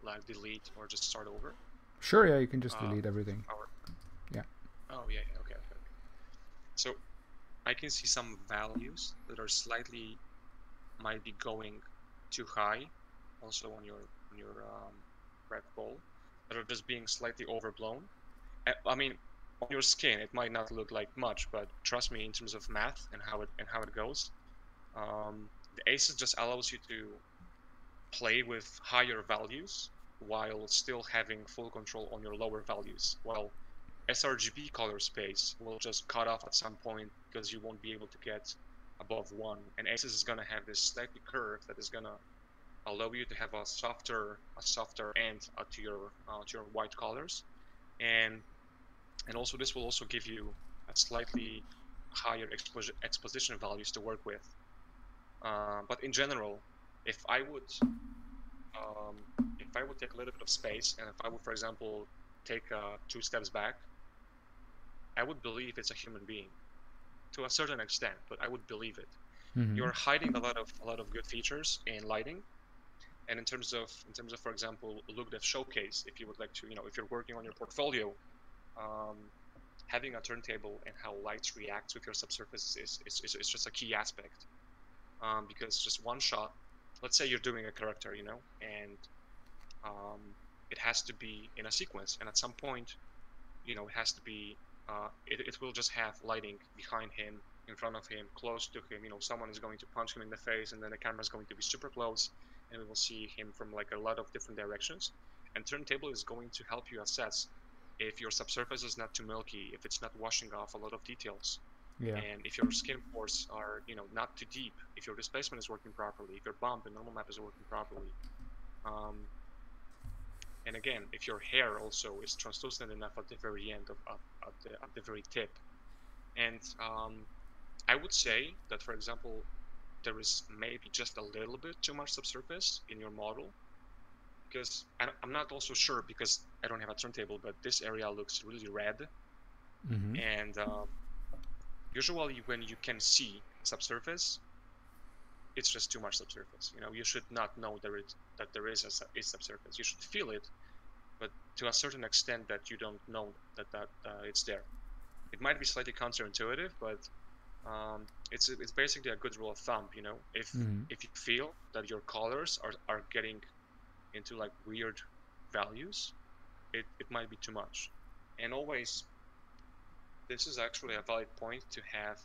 like delete or just start over? Sure, yeah, you can just delete everything. Yeah. Oh yeah, okay. So I can see some values that are slightly might be going too high, also on your red ball, that are just being slightly overblown. I mean, on your skin it might not look like much, but trust me, in terms of math and how it goes, the aces just allows you to play with higher values while still having full control on your lower values. While sRGB color space will just cut off at some point because you won't be able to get above 1. And Aces is going to have this slightly curve that is going to allow you to have a softer end to your white colors, and also this will also give you a slightly higher exposition values to work with. But in general, if I would take a little bit of space, and if I would, for example, take 2 steps back, I would believe it's a human being to a certain extent, but I would believe it. You're hiding a lot of good features in lighting, and in terms of for example, look dev showcase. If you would like to, if you're working on your portfolio, having a turntable and how light reacts with your subsurfaces is just a key aspect. Because just one shot, let's say you're doing a character, and it has to be in a sequence, and at some point, it has to be it will just have lighting behind him, in front of him, close to him. Someone is going to punch him in the face, and then the camera is going to be super close, and we will see him from like a lot of different directions. And turntable is going to help you assess if your subsurface is not too milky, if it's not washing off a lot of details, and if your skin pores are not too deep, if your displacement is working properly, if your bump and normal map is working properly. And again, if your hair also is translucent enough at the very end at the very tip. And I would say that, for example, there is maybe just a little bit too much subsurface in your model, because I'm not also sure, because I don't have a turntable, but this area looks really red. And usually when you can see subsurface, it's just too much subsurface. You should not know that there is a subsurface. You should feel it, but to a certain extent that you don't know that it's there. It might be slightly counterintuitive, but it's basically a good rule of thumb. If you feel that your colors are getting into like weird values, it might be too much. And always, this is actually a valid point to have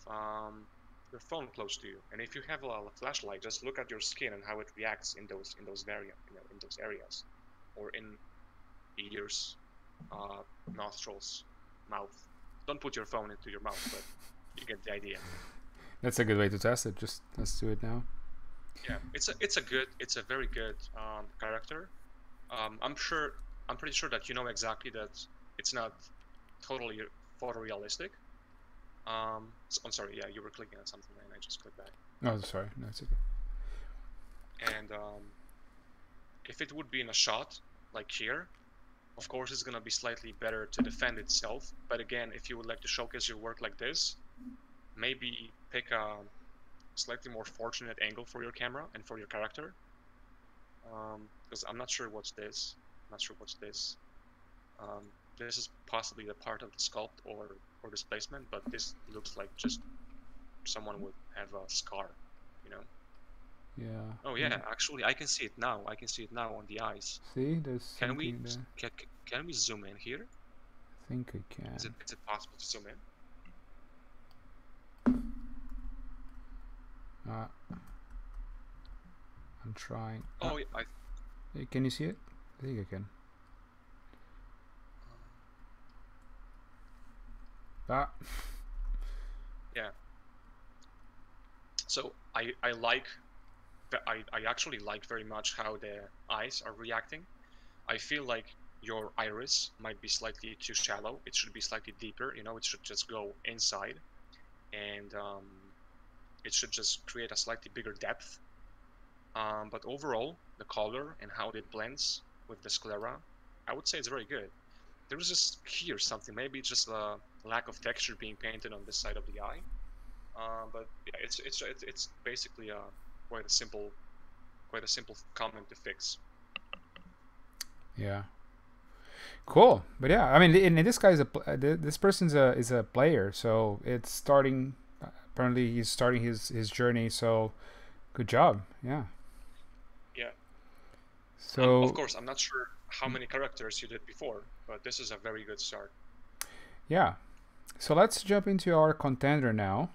phone close to you, and if you have a flashlight, just look at your skin and how it reacts in those in those areas, or in ears, nostrils, mouth. Don't put your phone into your mouth, but you get the idea. That's a good way to test it. Just let's do it now. Yeah, it's a very good character. I'm pretty sure that you know exactly that it's not totally photorealistic. So, I'm sorry. Yeah, you were clicking on something and I just clicked back. Oh, sorry. No, it's okay. And if it would be in a shot like here, of course it's gonna be slightly better to defend itself. But again, if you would like to showcase your work like this, maybe pick a slightly more fortunate angle for your camera and for your character. Because I'm not sure what's this. I'm not sure what's this. This is possibly the part of the sculpt or displacement, but this looks like just someone would have a scar, you know? Yeah. Oh yeah, actually I can see it now. I can see it now on the eyes. See, there's Can we something there. can we zoom in here? I think I can. Is it possible to zoom in? I'm trying. Oh, Can you see it? I think I can. Yeah. So I actually like very much how the eyes are reacting. I feel like your iris might be slightly too shallow. It should be slightly deeper. You know, it should just go inside, and it should just create a slightly bigger depth. But overall, the color and how it blends with the sclera, I would say it's very good. There was just here something, maybe just a lack of texture being painted on this side of the eye. But yeah, it's basically quite a simple comment to fix. Yeah. Cool, but yeah, I mean, this guy this person's is a player, so it's starting. Apparently, he's starting his journey. So, good job. Yeah. Yeah. So of course, I'm not sure how many characters you did before, but this is a very good start. Yeah. So let's jump into our contender now.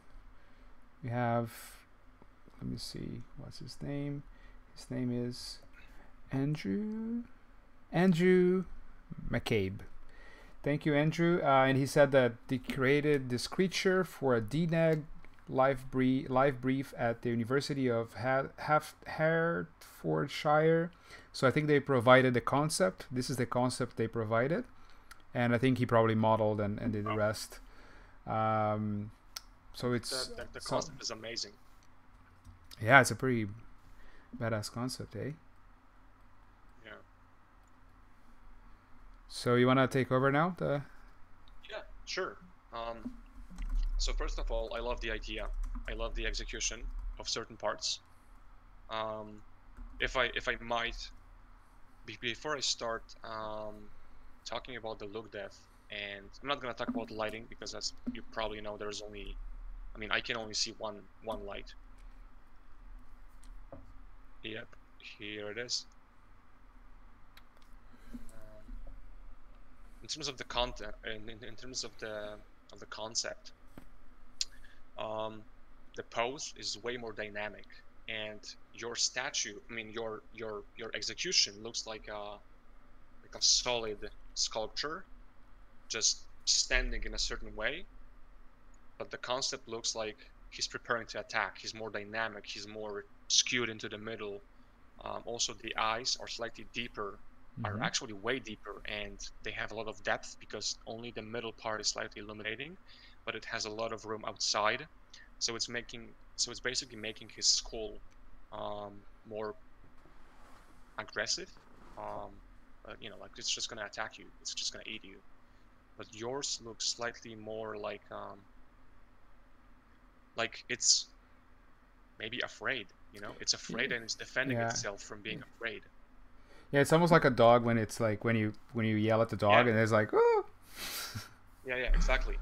We have, let me see, what's his name? His name is Andrew McCabe. Thank you, Andrew. And he said that they created this creature for a DNEG live brief at the University of Hertfordshire. So I think they provided the concept. This is the concept they provided, and I think he probably modeled and did the rest. So it's the concept is amazing. Yeah, it's a pretty badass concept, eh? Yeah. So you wanna take over now? Yeah, sure. So first of all, I love the idea. I love the execution of certain parts. If I might, before I start talking about the look depth, and I'm not gonna talk about lighting because as you probably know, there's only, I mean, I can only see one light. Yep, here it is. In terms of the content, in terms of the concept, the pose is way more dynamic, and your statue, I mean, your execution looks like a solid sculpture, just standing in a certain way. But the concept looks like he's preparing to attack. He's more dynamic. He's more skewed into the middle. Also, the eyes are slightly deeper, are actually way deeper, and they have a lot of depth because only the middle part is slightly illuminating, but it has a lot of room outside. So it's basically making his skull more aggressive. You know, like it's just gonna attack you. It's just gonna eat you. But yours looks slightly more like it's maybe afraid. You know, it's afraid and it's defending itself from being afraid. Yeah, it's almost like a dog when it's like when you yell at the dog and it's like, oh. Yeah, exactly.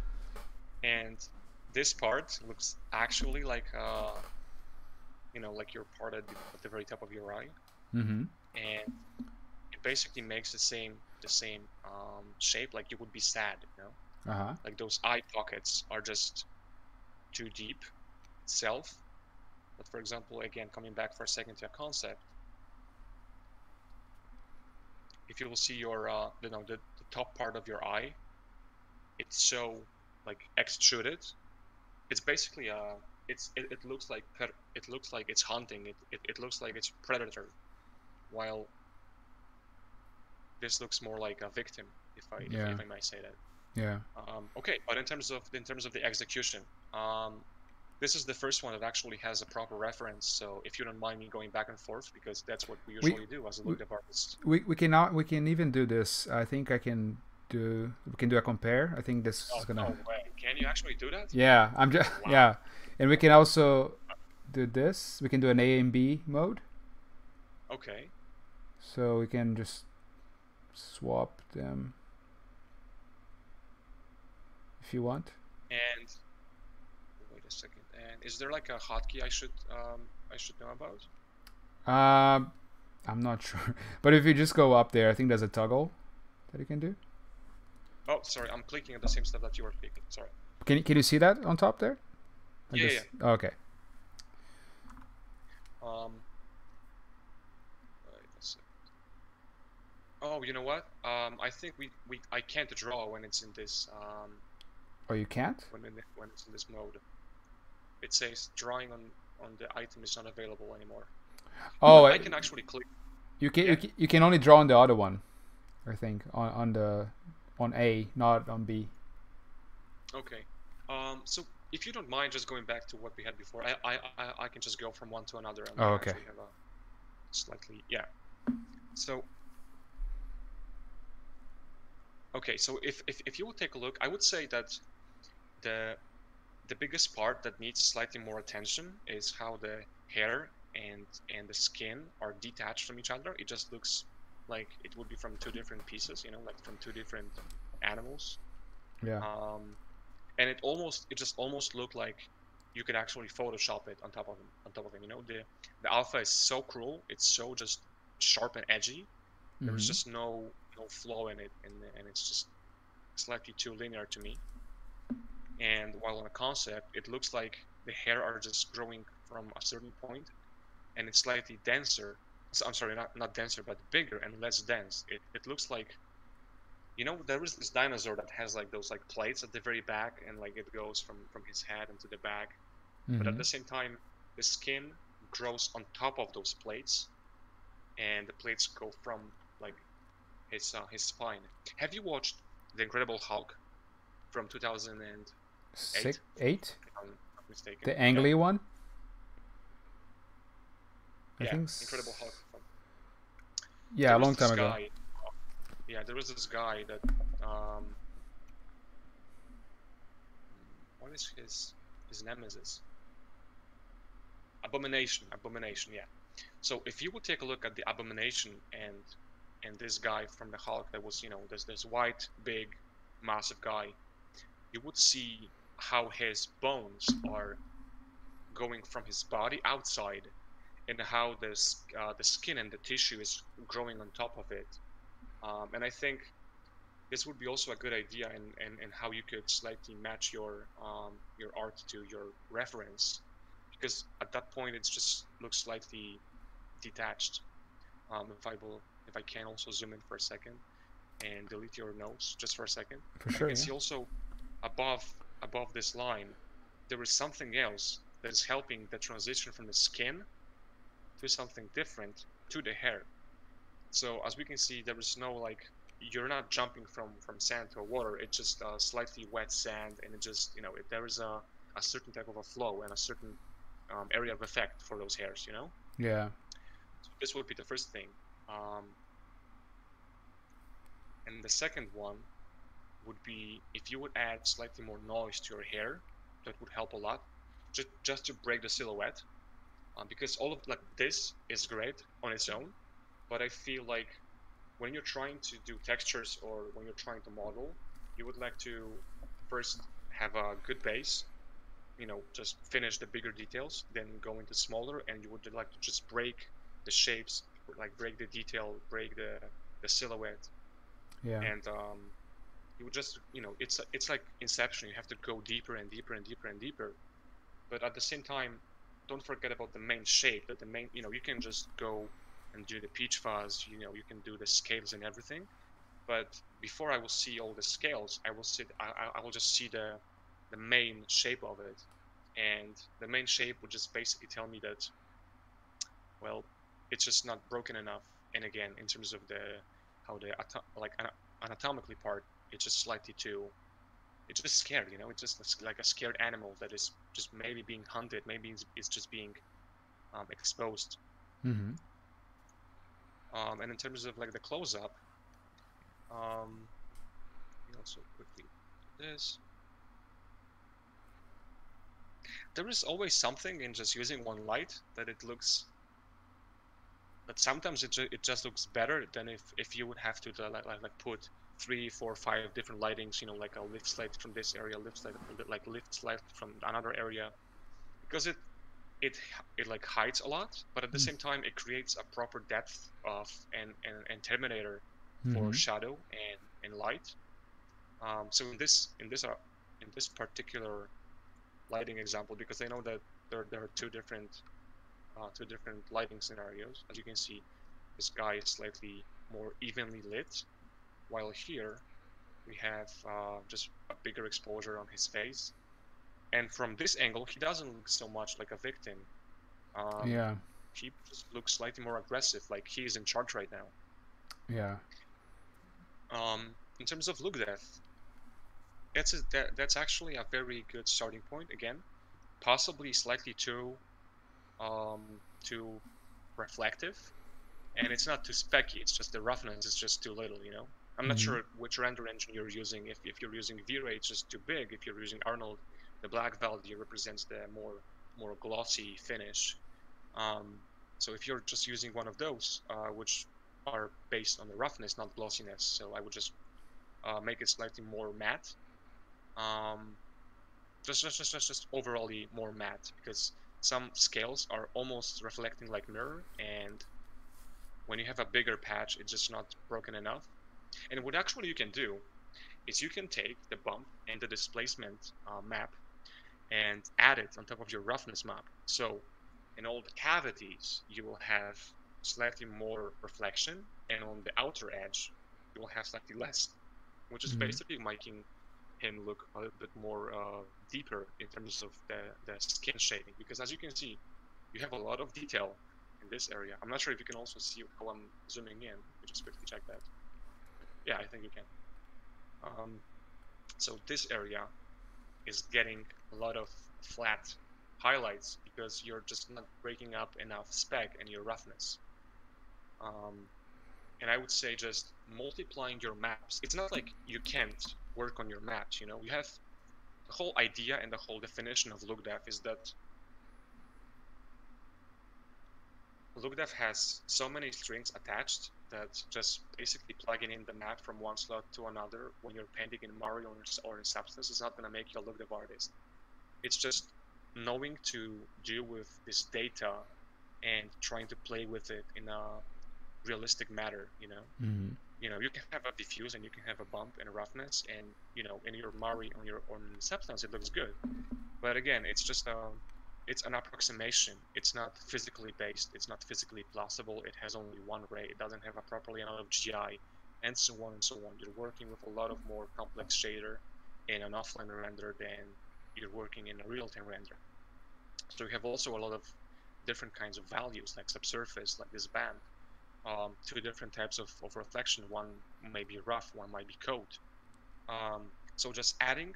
And this part looks actually like you know, like your part at the very top of your eye. And it basically makes the same shape, like you would be sad, you know. Like those eye pockets are just too deep. itself. But for example, again, coming back for a second to a concept, if you will see your the top part of your eye, it's so like extruded. It's basically it looks like it's hunting. It looks like it's predator, while this looks more like a victim, if I might say that. Yeah. Okay, but in terms of the execution, this is the first one that actually has a proper reference. So if you don't mind me going back and forth, because that's what we usually do as a look dev artist. We can even do this. I think we can do a compare. I think this is gonna. No way. Can you actually do that? Yeah, I'm just wow. Yeah, and we can also do this. We can do an A and B mode. Okay. So we can just swap them if you want. And wait a second. And is there like a hotkey I should know about? I'm not sure, but if you just go up there, I think there's a toggle that you can do. Oh, sorry, I'm clicking at the same stuff that you were clicking. Sorry. Can you see that on top there? Like yeah. Oh, okay. Wait a second. Oh, you know what? I think I can't draw when it's in this. Oh, you can't? When it's in this mode, it says drawing on the item is not available anymore. Oh, I can actually click. You can only draw on the other one, I think, on A, not on B. Okay. So if you don't mind just going back to what we had before, I can just go from one to another. And okay. Have a slightly So. Okay, so if you will take a look, I would say that the biggest part that needs slightly more attention is how the hair and the skin are detached from each other. It just looks like it would be from two different pieces, like from two different animals. Yeah. And it just almost looked like you could actually Photoshop it on top of him. The alpha is so cruel. It's so just sharp and edgy. There's just no flow in it, and it's just slightly too linear to me. And while on a concept, it looks like the hair are just growing from a certain point, and it's slightly denser. So, I'm sorry, not denser, but bigger and less dense. It looks like, there is this dinosaur that has like those like plates at the very back, and like it goes from his head into the back. But at the same time, the skin grows on top of those plates, and the plates go from like his spine. Have you watched The Incredible Hulk from 2008? Eight? If I'm not mistaken. The angly one? I think Incredible Hulk. Yeah, a long time ago. Yeah, there was this guy that what is his nemesis? Abomination, yeah. So if you would take a look at the Abomination and this guy from the Hulk that was, this white, big, massive guy, you would see how his bones are going from his body outside, and how the skin and the tissue is growing on top of it. And I think this would be also a good idea in how you could slightly match your art to your reference, because at that point it just looks slightly detached. If I can also zoom in for a second and delete your notes just for a second. For sure. You can see also above this line, there is something else that is helping the transition from the skin to something different to the hair. So as we can see, there is no you're not jumping from sand to water. It's just slightly wet sand, and it just there is a certain type of a flow and a certain area of effect for those hairs. Yeah. So this would be the first thing. And the second one would be if you would add slightly more noise to your hair. That would help a lot, just to break the silhouette, because all of this is great on its own, but I feel like when you're trying to do textures or when you're trying to model, you would like to first have a good base, just finish the bigger details, then go into smaller, and you would like to just break the shapes, break the detail, break the silhouette. Yeah. And you would just, it's like Inception. You have to go deeper and deeper and deeper and deeper. but at the same time, don't forget about the main shape. That the main, you can just go and do the peach fuzz. You can do the scales and everything. But before I will see all the scales, I will just see the main shape of it, and the main shape would just basically tell me that, well, it's just not broken enough. And again, in terms of how the anatomically part, it's just slightly too. It's just scared, It's just like a scared animal that is just maybe being hunted, maybe it's just being exposed. Mm-hmm. And in terms of like the close-up, also quickly do this. There is always something in just using one light that it looks. But sometimes it just looks better than if you would have to like put 3, 4, 5 different lightings, like a lift slide from this area, lift slide from another area, because it like hides a lot, but at the same time it creates a proper depth of and terminator for shadow and light. So in this particular lighting example, because I know that there are two different lighting scenarios. As you can see, this guy is slightly more evenly lit, while here we have just a bigger exposure on his face. And from this angle, he doesn't look so much like a victim. Yeah. He just looks slightly more aggressive, like he is in charge right now. Yeah. In terms of look depth, that's actually a very good starting point. Again, possibly slightly too reflective, and it's not too specky. It's just the roughness is just too little. I'm not sure which render engine you're using. If you're using V-Ray, it's just too big. If you're using Arnold, the black value represents the more glossy finish. So if you're just using one of those, which are based on the roughness, not glossiness, so I would just make it slightly more matte. Just overally more matte, because some scales are almost reflecting like mirror, and when you have a bigger patch, it's just not broken enough. And what actually you can do is you can take the bump and the displacement map and add it on top of your roughness map. So in all the cavities, you will have slightly more reflection, and on the outer edge, you will have slightly less, which is basically making him look a little bit more deeper in terms of the skin shading. Because as you can see, you have a lot of detail in this area. I'm not sure if you can also see how I'm zooming in. Let me just quickly check that. Yeah, I think you can. So this area is getting a lot of flat highlights because you're just not breaking up enough spec and your roughness. And I would say just multiplying your maps. It's not like you can't work on your maps, You have the whole idea and the whole definition of look depth is that look depth has so many strings attached that just basically plugging in the map from one slot to another when you're painting in Mario or in Substance is not going to make you a look depth artist. It's just knowing to deal with this data and trying to play with it in a realistic manner, You can have a diffuse and you can have a bump and a roughness, and in your Mario on Substance it looks good. But again, it's just it's an approximation. It's not physically based. It's not physically plausible. It has only one ray. It doesn't have a properly amount of GI, and so on and so on. You're working with a lot of more complex shader in an offline render than you're working in a real-time render. So you have also a lot of different kinds of values, like subsurface, like this band. Two different types of reflection. One may be rough, one might be coat. So just adding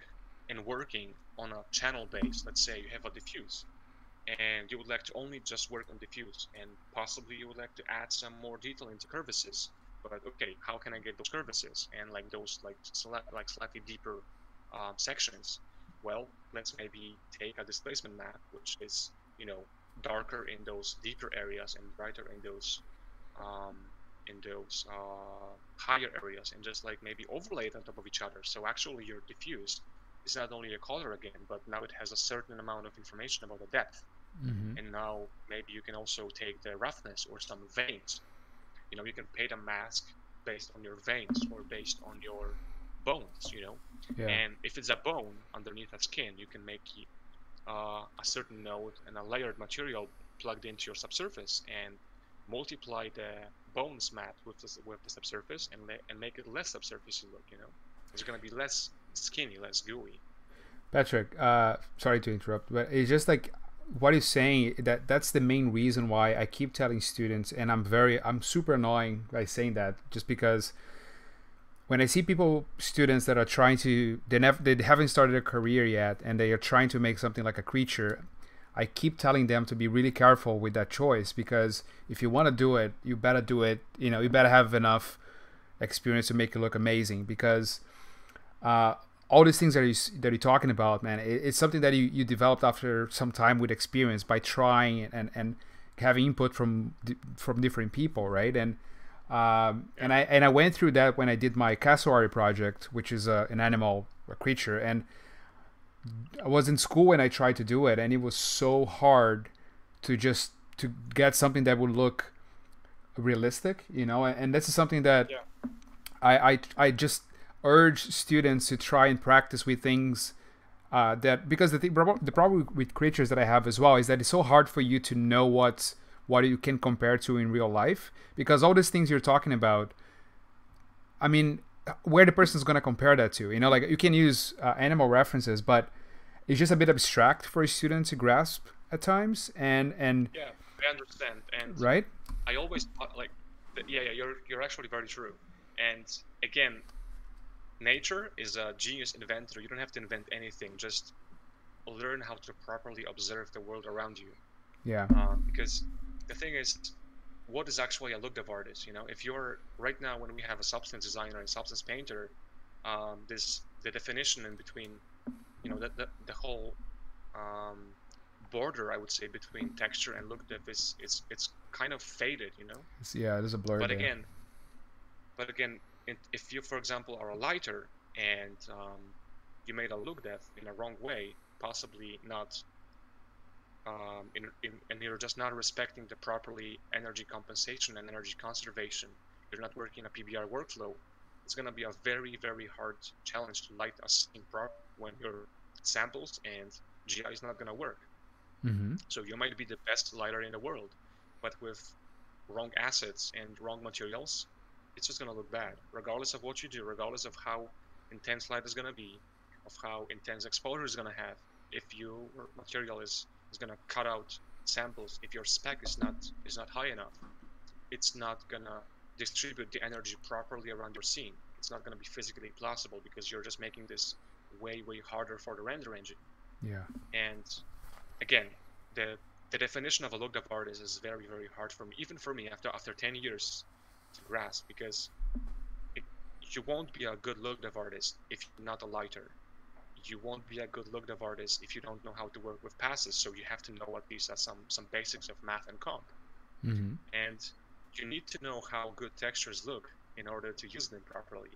and working on a channel base. Let's say you have a diffuse, and you would like to only just work on diffuse, and possibly you would like to add some more detail into curvaces. But okay, how can I get those curvaces and like those slightly deeper sections? Well, let's maybe take a displacement map, which is darker in those deeper areas and brighter in those higher areas, and just like maybe overlay it on top of each other. So actually your diffuse is not only a color again, but now it has a certain amount of information about the depth. And now maybe you can also take the roughness or some veins. You can paint a mask based on your veins or based on your bones, Yeah. And if it's a bone underneath a skin, you can make a certain node and a layered material plugged into your subsurface and multiply the bones map with the subsurface and make it less subsurfacey look, you know? It's going to be less skinny, less gooey. Patrick, sorry to interrupt, but it's just like what he's saying, that's the main reason why I keep telling students, and I'm super annoying by saying that, just because when I see students that are trying to, they haven't started a career yet, and they are trying to make something like a creature, I keep telling them to be really careful with that choice, because if you want to do it, you better do it. You know, you better have enough experience to make it look amazing, because all these things that you're talking about, man, it's something that you developed after some time with experience by trying and having input from different people, right? And I went through that when I did my cassowary project, which is an animal, a creature, and I was in school when I tried to do it, and it was so hard to get something that would look realistic, you know. And this is something that I just urge students to try and practice with things that, because the problem with creatures that I have as well is that it's so hard for you to know what you can compare to in real life, because all these things you're talking about, I mean, where the person's going to compare that to, you know, like you can use animal references, but it's just a bit abstract for a student to grasp at times. And yeah, I understand. And right, I always thought, like, you're actually very true. And again, nature is a genius inventor. You don't have to invent anything, just learn how to properly observe the world around you. Yeah. Because the thing is, what is actually a look dev artist? You know, if you're right now, when we have a substance designer and substance painter, the definition in between, you know, the whole border, I would say, between texture and look dev it's kind of faded, you know. There's a blur. But again, if you, for example, are a lighter and you made a look dev in a wrong way, possibly not. And you're just not respecting the properly energy compensation and energy conservation. You're not working a PBR workflow. It's going to be a very, very hard challenge to light a scene properly when your samples and GI is not going to work. Mm-hmm. So you might be the best lighter in the world, but with wrong assets and wrong materials, it's just going to look bad, regardless of what you do, regardless of how intense light is going to be, of how intense exposure is going to have. If your material is going to cut out samples, if your spec is not high enough, it's not going to distribute the energy properly around your scene. It's not going to be physically plausible, because you're just making this way harder for the render engine. Yeah. And again, the definition of a look dev artist is very, very hard for me, even for me after 10 years to grasp, because you won't be a good look dev artist if you're not a lighter. You won't be a good look dev artist if you don't know how to work with passes. So you have to know at least some basics of math and comp. Mm-hmm. And you need to know how good textures look in order to use them properly.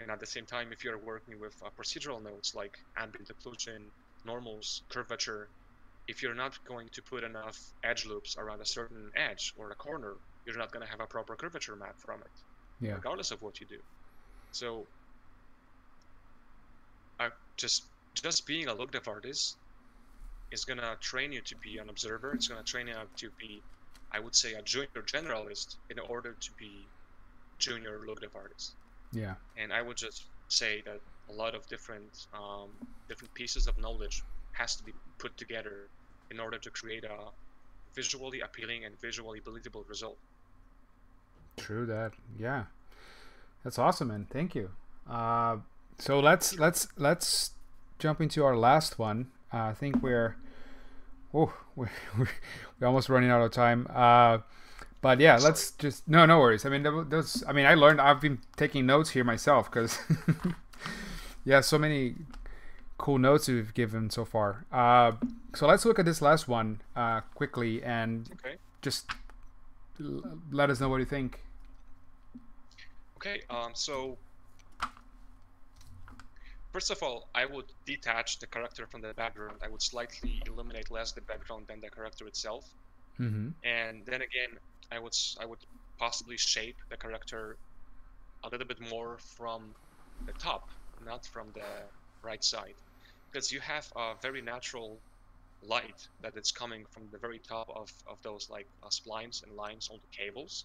And at the same time, if you're working with procedural nodes like ambient occlusion, normals, curvature, if you're not going to put enough edge loops around a certain edge or a corner, you're not going to have a proper curvature map from it, regardless of what you do. So just being a look dev artist is going to train you to be an observer. It's going to train you to be, I would say, a junior generalist in order to be junior look dev artist. Yeah. And I would just say that a lot of different pieces of knowledge has to be put together in order to create a visually appealing and visually believable result. True that. Yeah. That's awesome, man. Thank you. So let's jump into our last one. I think we're almost running out of time. But yeah, let's just no worries. I mean, I've been taking notes here myself, because yeah, so many cool notes we've given so far. So let's look at this last one quickly and just let us know what you think. Okay. So first of all, I would detach the character from the background. I would slightly illuminate less the background than the character itself. Mm-hmm. And then again, I would possibly shape the character a little bit more from the top, not from the right side, because you have a very natural light that is coming from the very top of those like splines and lines on the cables.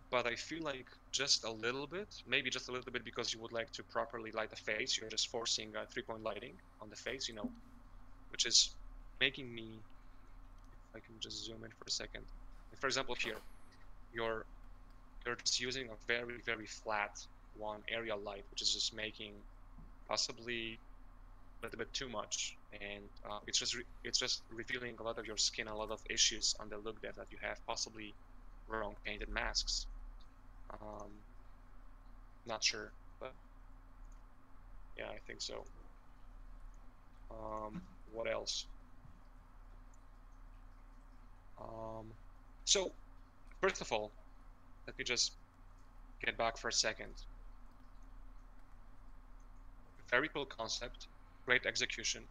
But I feel like just a little bit, maybe just a little bit, because you would like to properly light the face, you're just forcing 3-point lighting on the face, you know, which is making me, if I can just zoom in for a second. For example, here, you're just using a very, very flat one area light, which is just making possibly a little bit too much, and it's just revealing a lot of your skin, a lot of issues on the look that you have, possibly wrong painted masks. Not sure, but yeah, I think so. What else? So first of all, let me just get back for a second. Very cool concept, great execution.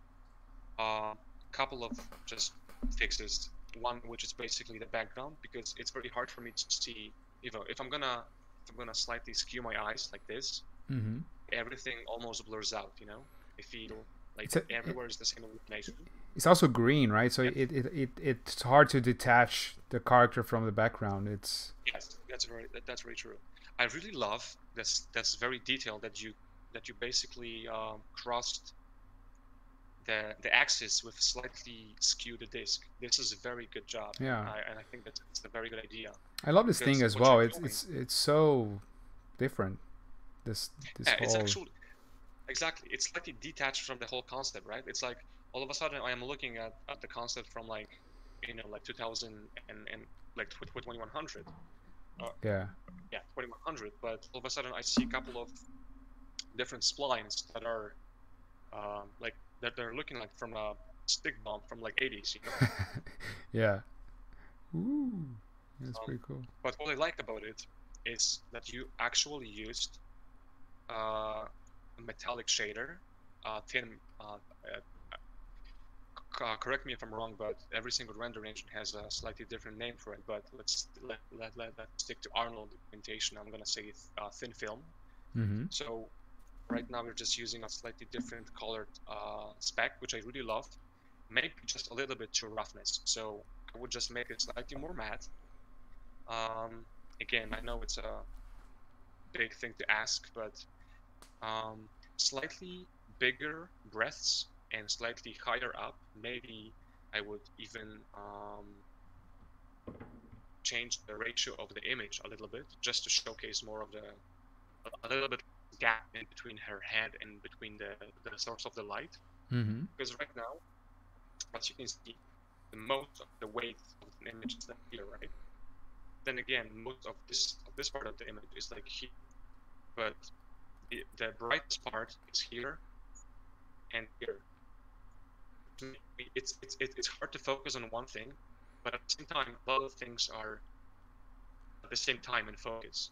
Couple of just fixes. One, which is basically the background, because it's very hard for me to see. If I'm gonna slightly skew my eyes like this, everything almost blurs out. You know, I feel like everywhere is the same illumination. It's also green, right? So it's hard to detach the character from the background. It's yes, that's very true. I really love this. That's very detailed that you basically crossed the axis with slightly skew the disc. This is a very good job. Yeah, and I think that's a very good idea. I love this thing as well. It's so different. This yeah, whole... It's actually exactly. It's slightly detached from the whole concept, right? It's like all of a sudden I am looking at the concept from like, you know, like 2000 and like 2100. Yeah. Yeah, 2100. But all of a sudden I see a couple of different splines that are like that they're looking like from a stick bomb from like 80s, you know? Yeah. Ooh, that's pretty cool. But what I like about it is that you actually used a metallic shader, thin. Correct me if I'm wrong, but every single render engine has a slightly different name for it. But let's stick to Arnold documentation. I'm gonna say thin film. So right now we're just using a slightly different colored spec, which I really love. Maybe just a little bit to roughness. So I would just make it slightly more matte. Again, I know it's a big thing to ask, but slightly bigger breaths and slightly higher up. Maybe I would even change the ratio of the image a little bit, just to showcase more of a little bit gap in between her head and between the source of the light. Because right now, as you can see, the most of the weight of the image is here, right? Then again, most of this part of the image is like here, but the brightest part is here and here. It's hard to focus on one thing, but at the same time, a lot of things are at the same time in focus,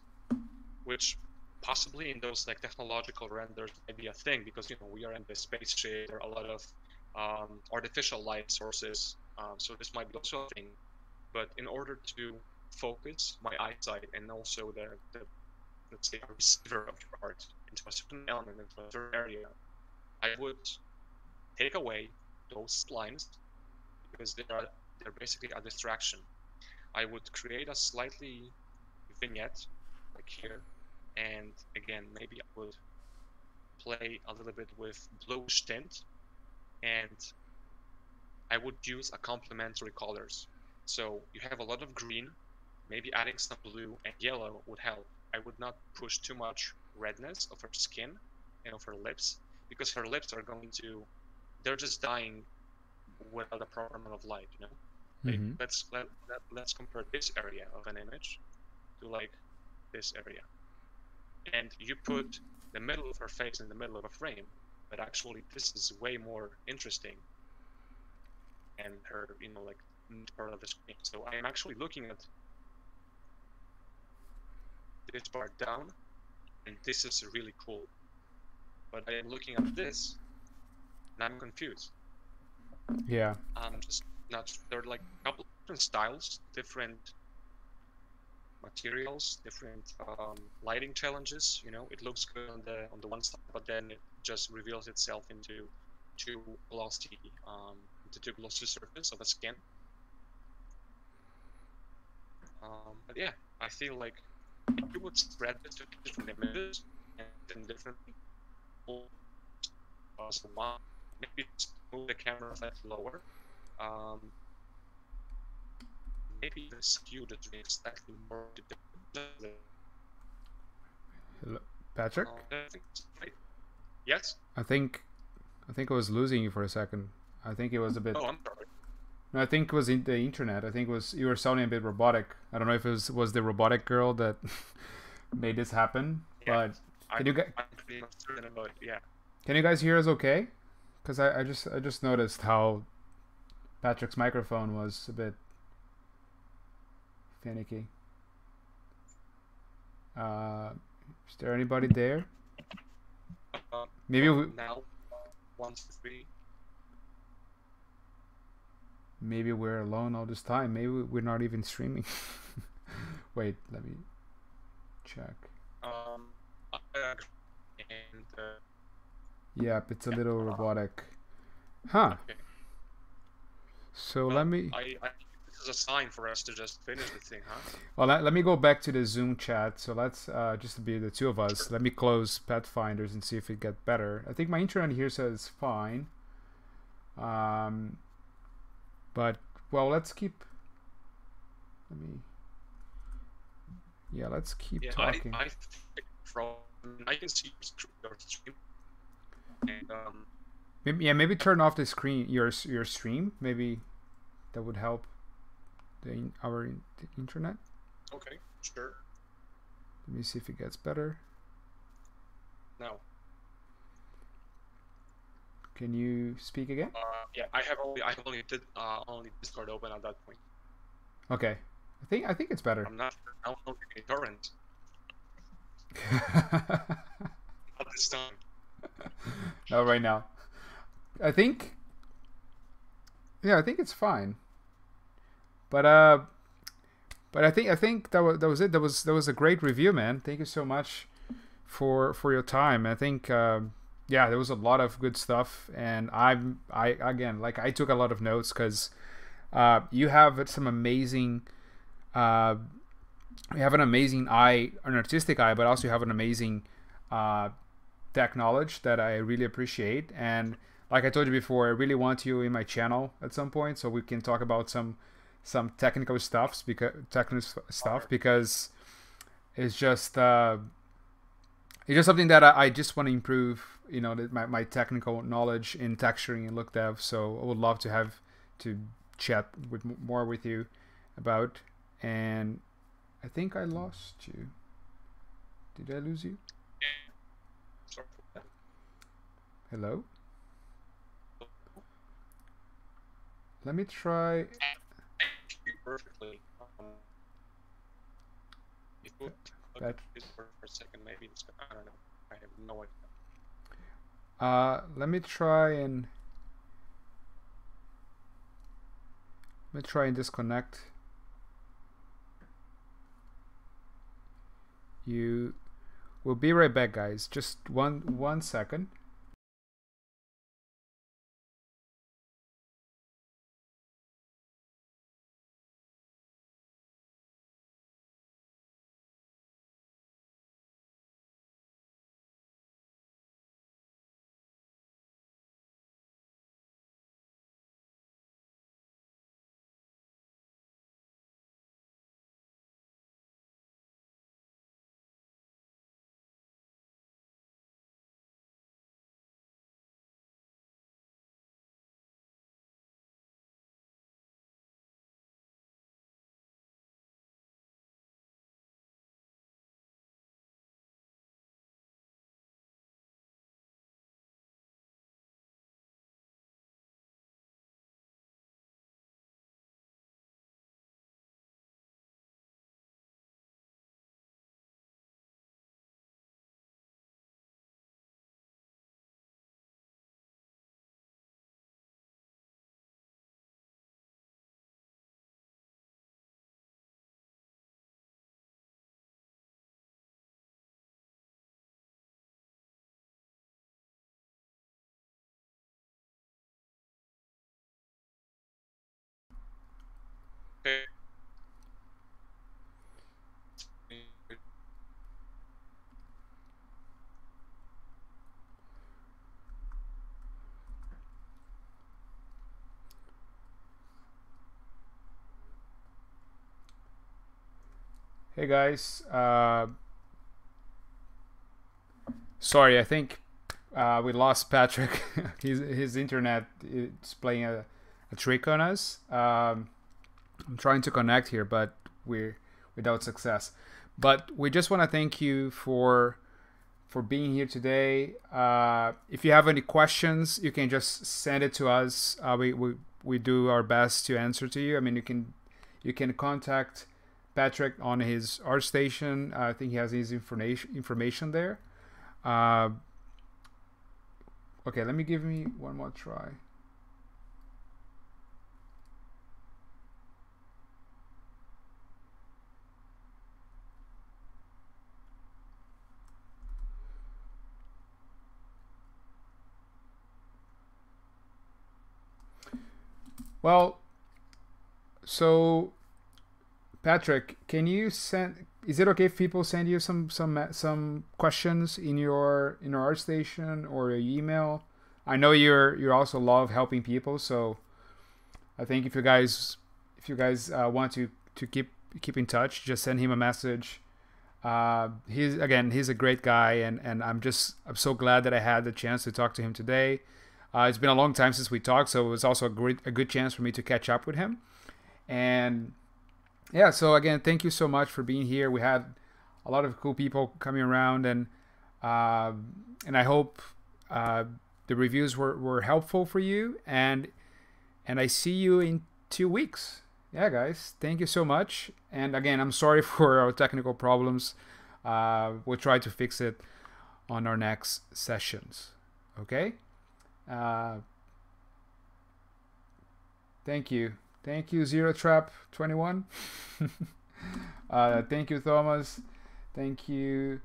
which possibly in those like technological renders might be a thing, because you know we are in the spaceship. There are a lot of artificial light sources, so this might be also a thing. But in order to focus my eyesight and also the let's say a receiver of your art into a certain element, into a certain area, I would take away those splines because they're basically a distraction. I would create a slightly vignette like here, and again maybe I would play a little bit with bluish tint, and I would use a complementary colors. So you have a lot of green, maybe adding some blue and yellow would help. I would not push too much redness of her skin and of her lips, because her lips are going to, they're just dying without a proper amount of light, you know? Like, let's compare this area of an image to like this area. And you put the middle of her face in the middle of a frame, but actually this is way more interesting, and her, you know, like part of the screen. So I am actually looking at this part down, and this is really cool. But I am looking at this, and I'm confused. Yeah. I'm just not. There are like a couple different styles, different materials, different lighting challenges. You know, it looks good on the one side, but then it just reveals itself into to glossy surface of a skin. But yeah, I feel like if you would spread this to different images and then different people, so one, maybe just move the camera slightly lower. Maybe the skew that makes slightly more. Hello, Patrick? Yes? I think I was losing you for a second. I think it was a bit. Oh, I'm sorry. No, I think it was in the internet. I think it was you were sounding a bit robotic. I don't know if it was the robotic girl that made this happen. Yeah, but I'm pretty much certain about it. Yeah. Can you guys hear us okay? Because I just noticed how Patrick's microphone was a bit finicky. Is there anybody there? Maybe now 1, 2, 3. Maybe we're alone all this time. Maybe we're not even streaming. Wait, let me check. Yep, it's a little robotic. Huh. Okay. So well, let me. This is a sign for us to just finish the thing, huh? Well, let me go back to the Zoom chat. So let's just to be the two of us. Sure. Let me close Pathfinders and see if it gets better. I think my internet here says fine. But well, let's keep. Let me. Yeah, let's keep talking. I can see your stream. And, maybe turn off the screen. Your stream. Maybe that would help. Our internet. Okay, sure. Let me see if it gets better. No. Can you speak again? Yeah, I have only Discord open at that point. Okay, I think it's better. I'm not sure how long you can torrent. Not this time. No, right now. I think. Yeah, I think it's fine. But I think that was it. That was a great review, man. Thank you so much for your time. I think. Yeah, there was a lot of good stuff, and I took a lot of notes because you have some amazing, you have an amazing eye, an artistic eye, but also you have an amazing tech knowledge that I really appreciate. And like I told you before, I really want you in my channel at some point so we can talk about some technical stuff because it's just something that I just want to improve. You know, my technical knowledge in texturing and look dev. So I would love to have to chat more with you about. And I think I lost you. Did I lose you? Hello? Let me try. Perfectly. That for a second, maybe I don't know. I have no idea. Let me try and disconnect you. We'll be right back, guys. Just one second. Hey guys, sorry, I think we lost Patrick. His internet is playing a trick on us. I'm trying to connect here, but we're without success. But we just want to thank you for being here today. If you have any questions, you can just send it to us. We do our best to answer to you. I mean, you can contact Patrick on his Artstation. I think he has his information there. Okay, let me give me one more try. Well, so Patrick, can you send? Is it okay if people send you some questions in your Artstation or your email? I know you also love helping people, so I think if you guys want to keep in touch, just send him a message. He's a great guy, and I'm so glad that I had the chance to talk to him today. It's been a long time since we talked, so it was also a good chance for me to catch up with him. And yeah, so again, thank you so much for being here. We had a lot of cool people coming around, uh, and I hope the reviews were helpful for you. And I see you in 2 weeks. Yeah, guys, thank you so much. And again, I'm sorry for our technical problems. We'll try to fix it on our next sessions. Okay. Uh, thank you, Zero Trap 21. Thank you, Thomas. Thank you,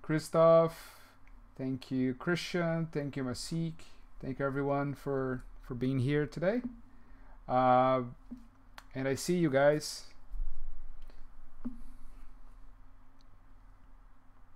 Christoph. Thank you, Christian. Thank you, Masik. Thank you, everyone, for being here today. And I see you guys